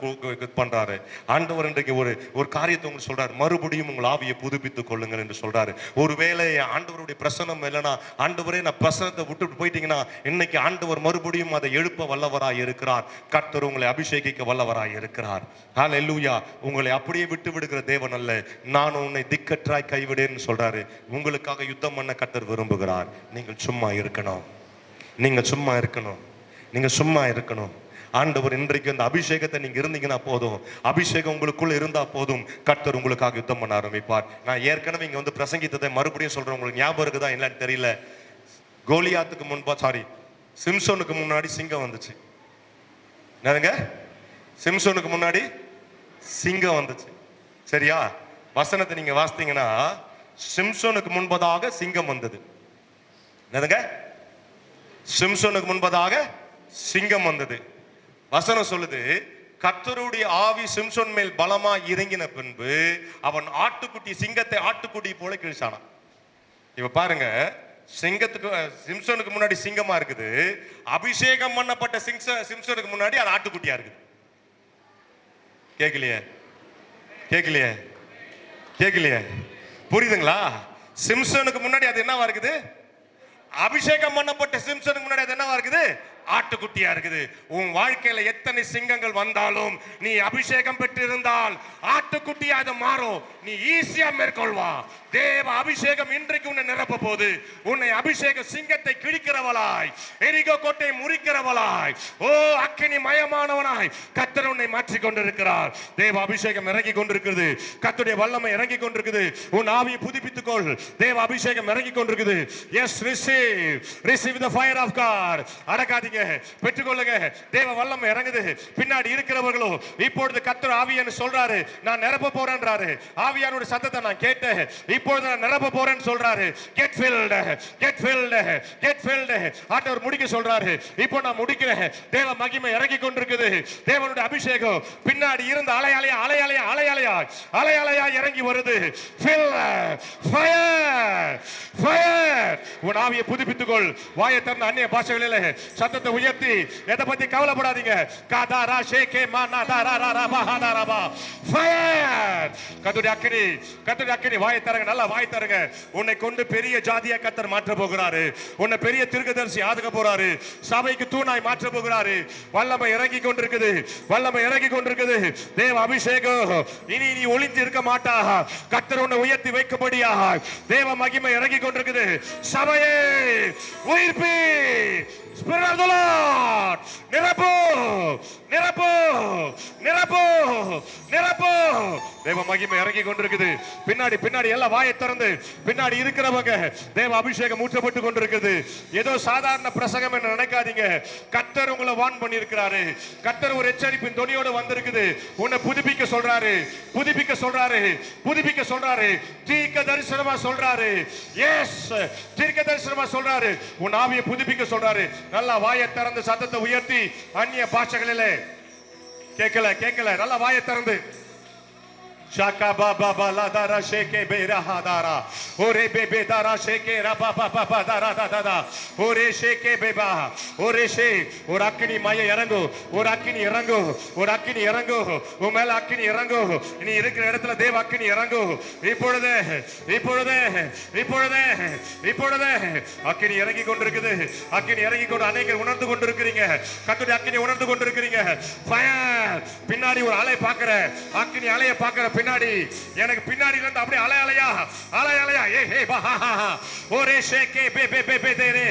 பண்றாரு. ஆண்டவர் இன்றைக்கு ஒரு காரியத்தை உங்களுக்கு சொல்றாரு, மறுபடியும் உங்கள் ஆவியை புதுப்பித்துக் கொள்ளுங்கள் என்று சொல்றாரு. ஒருவேளை ஆண்டவருடைய பிரசனம் இல்லைன்னா, ஆண்டவரே நான் பிரசனத்தை விட்டுட்டு போயிட்டீங்கன்னா, இன்னைக்கு ஆண்டவர் மறுபடியும் அதை எழுப்ப வல்லவராய் இருக்கிறார். கர்த்தர் உங்களை அபிஷேகிக்க வல்லவராய் இருக்கிறார். ஹல்லேலூயா. உங்களை அப்படியே விட்டு விடுகிற தேவன் அல்ல. நான் உன்னை திக்கற்றாய் கைவிடேன்னு சொல்றாரு. உங்களுக்காக யுத்தம் பண்ண கர்த்தர் விரும்புகிறார். நீங்கள் சும்மா இருக்கணும். நீங்க சும்மா இருக்கணும். ஆண்டவர் இன்றைக்கு அந்த அபிஷேகத்தை நீங்க இருந்தீங்கன்னா போதும், அபிஷேகம் உங்களுக்குள்ள இருந்தா போதும், கர்த்தர் உங்களுக்காக யுத்தம் பண்ண ஆரம்பிப்பார். நான் ஏற்கனவே இங்க வந்து பிரசங்கித்ததை மறுபடியும் சொல்றேன். உங்களுக்கு ஞாபகம் இருக்குதா என்னன்னு தெரியல. சிம்சோனுக்கு முன்னாடி சிங்கம் வந்துச்சு. என்னதுங்க? சிம்சோனுக்கு முன்னாடி சிங்கம் வந்துச்சு. சரியா? வசனத்தை நீங்க வாசித்தீங்கன்னா, சிம்சோனுக்கு முன்பதாக சிங்கம் வந்தது. என்னதுங்க? சிம்சோனுக்கு முன்பதாக சிங்கம் வந்தது. வசனம் சொல்லுது, கர்த்தருடைய ஆவி சிம்சோன் மேல் பலமா இறங்கின பின்பு அவன் சிங்கத்தை ஆட்டுக்குட்டி போல கிழிச்சானான். இப்ப பாருங்க, சிம்சோனுக்கு முன்னாடி சிங்கமா இருக்குது, அபிஷேகம் பண்ணப்பட்ட சிம்சோனுக்கு முன்னாடி அது ஆட்டுக்குட்டியா இருக்குது. கேட்கலையே? புரியுதுங்களா? சிம்சோனுக்கு முன்னாடி அது என்னவா இருக்குது? அபிஷேகம் பண்ணப்பட்ட சிம்சனுக்கு முன்னாடி அது என்னவா இருக்குது? ஆட்டுக்குட்டியா இருக்குது. உன் வாழ்க்கையில எத்தனை சிங்கங்கள் வந்தாலும் நீ அபிஷேகம் பெற்று இருந்தால் ஆட்டுக்குட்டியா அது மாறும். நீ ஈஸியா மேற்கொள்வா. தேவ அபிஷேகம் இன்றைக்கு உன்னை நிரப்ப போது உன்னை அபிஷேக சிங்கத்தை கிழிக்கிறவளாய், எரிகோ கோட்டை முறிக்கிறவளாய், ஓ அக்கினி மயமானவனாய் கர்த்தர் உன்னை மாற்றிக் கொண்டிருக்கிறார். தேவ அபிஷேகம் இறங்கி கொண்டிருக்கிறது. கர்த்தருடைய வல்லமை இறங்கி கொண்டிருக்குது. உன் ஆவியை புதுப்பித்துக் கொள். தேவ அபிஷேகம் இறங்கி கொண்டிருக்குது. Yes, receive the fire of God. அடக்காதீங்க, பெற்றுக்கொள்ளுங்க. தேவ வல்லமை இறங்குது. பின்னாடி இருக்கிறவர்களோ இப்பொழுது கர்த்தர் ஆவியானவர் சொல்றாரு, நான் நிரப்ப போறேன்றாரு. ஆவியானவருடைய சத்தத்தை நான் கேட்டேன். இப்பொழுது நான் நிரப்ப போறேன்னு சொல்றாரு. Get filled. ஆண்டவர் முடிக்க சொல்றாரு. இப்போ நான் முடிக்கிறேன். தேவ மகிமை இறங்கி கொண்டிருக்குது. தேவனுடைய அபிஷேகம் பின்னாடி இருந்து அலையலையா இறங்கி வருது. உன் ஆவியை புதுப்பித்துக் கொள். வாயை திறந்த அந்நிய பாஷைகளிலே சத்தத்தை உயர்த்தி, எதை பத்தி கவலைப்படாதீங்க. கர்த்தருடைய அக்கினி வாயை தரங்க. நல்லா வாய் தருங்க. உன்னை கொண்டு பெரிய ஜாதியா கர்த்தர் மாற்ற போகிறாரு. உன்னை பெரிய தீர்க்கதரிசி ஆக போறாரு. சபைக்கு தூணாய் மாற்ற போகிறாரு. வல்லமை இறங்கி கொண்டிருக்குது. வல்லமை இறங்கி கொண்டிருக்குது. தேவ அபிஷேகம். இனி நீ ஒளிந்து இருக்க மாட்டா. கர்த்தர் உன்னை உயர்த்தி வைக்கும்படியா தேவ மகிமை இறங்கி கொண்டிருக்குது. சபையே உயிர்ப்பி. Spirit of the Lord. நிரப்பு நிரப்பு நிரப்பு நிரப்பு. தேவ மகிமை இறங்கி கொண்டிருக்குது. பின்னாடி பின்னாடி எல்லாம் வாயை திறந்து பின்னாடி இருக்கிறவங்க தேவ அபிஷேகம் ஊற்றப்பட்டு கொண்டிருக்குது. ஏதோ சாதாரண பிரசங்கம் என்று நினைக்காதீங்க. கர்த்தர் உங்களை வான் பண்ணி இருக்கிறாரு. கர்த்தர் ஒரு எச்சரிப்பின் துணியோடு வந்திருக்குது. உன்னை புதுப்பிக்க சொல்றாரு. புதுப்பிக்க சொல்றாரு. புதுப்பிக்க சொல்றாரு. தீர்க்க தரிசனமா சொல்றாரு. எஸ், தீர்க்க தரிசனமா சொல்றாரு. உன் ஆவியை புதுப்பிக்க சொல்றாரு. நல்லா வாயை திறந்து சத்தத்தை உயர்த்தி அந்நிய பாஷைகளிலே கேட்கல கேட்கல நல்லா வாயை திறந்து Shaka baba bala dara sheke bera hadara ore bebe dara sheke raba baba baba dara da da da ore sheke beba ore she or akini maya irangu or akini irangu or akini irangu உன் மேல அக்கினி இறங்கு. நீ இருக்கிற இடத்துல தேவ அக்கினி இறங்கு. இப்பொழுது இப்பொழுது இப்பொழுது இப்பொழுது அக்கினி இறங்கி கொண்டிருக்குது. அக்கினி இறங்கி கொண்டு அநேகர் உணர்ந்து கொண்டிருக்கிறீங்க. கர்த்தருடைய அக்கினி உணர்ந்து கொண்டிருக்கிறீங்க. ஃபயர். பின்னாடி ஒரு அலை பார்க்கிற அக்கினி அலையை பார்க்கிற பின்னாடி எனக்கு பின்னாடி இருந்து அப்படியே அலை அலையா அலை அலையா ஏ ஹே பா ஹா ஹா ஒரே ஷேகே பே பே பே பே தே ரே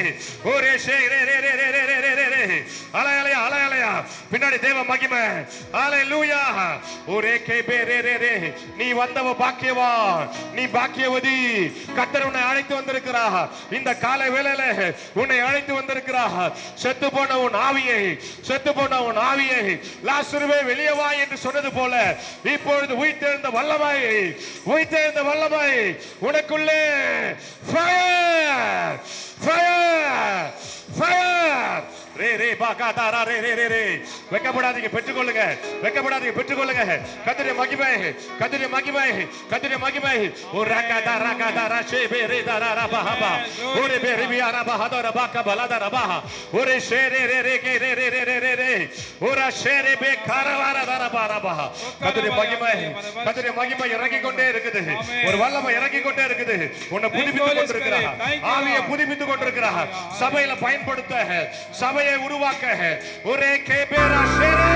ஒரே ஷே ரே ரே ரே ரே ரே ரே ரே ரே அலை அலையா அலை அலையா பின்னாடி தேவ மகிமை. ஹalleluya. ஒரே கே பே ரே ரே ரே. நீ வந்தவ பாக்கியவான். நீ பாக்கியவதி. கர்த்தர் உன்னை அழைத்து வந்திருக்கிறார். இந்த காலை வேளையில உன்னை அழைத்து வந்திருக்கிறார். செத்து போன உன் ஆவியை செத்து போன உன் ஆவியை லாசருவே வெளியே வா என்று சொன்னது போல இப்பொழுது உயிர்த்தெழுந்த வல்லமை உயிர்த்தெழுந்த வல்லமை உனக்குள்ளே ஃபயர் ஃபயர் ஃபயர். ரே ரே பாகா தாரா ரே ரே ரே ரே. வெக்கப்படாதீங்க, பெற்றுக்கொள்ளுங்க. வெக்கப்படாதீங்க, பெற்றுக்கொள்ளுங்க. கர்த்தருடைய மகிமை கர்த்தருடைய மகிமை கர்த்தருடைய மகிமை. ஓ ராகா தாரா ஷே பே ரே தாரா ரபா ஹபா ஓரே பே ரிபியா ரபா ஹதா ரபா கபலா ரபா ஓரே ஷே ரே ரே ரே கே ரே ரே ரே ரே ரே ரே ஓரா ஷே ரே பே கரவாரா ரபா ரபா. கர்த்தருடைய மகிமை கர்த்தருடைய மகிமை இறங்கி கொண்டே இருக்குது. ஒரு வல்லமை இறங்கி கொண்டே இருக்குது. உன்னை புதுப்பித்துக் கொண்டிருக்கிறார். ஆவியை புதுப்பித்துக் கொண்டிருக்கிறார். சபையில பயன்படுத்த சபையை உருவாக்க ஒரே கேபேரா ஷேரே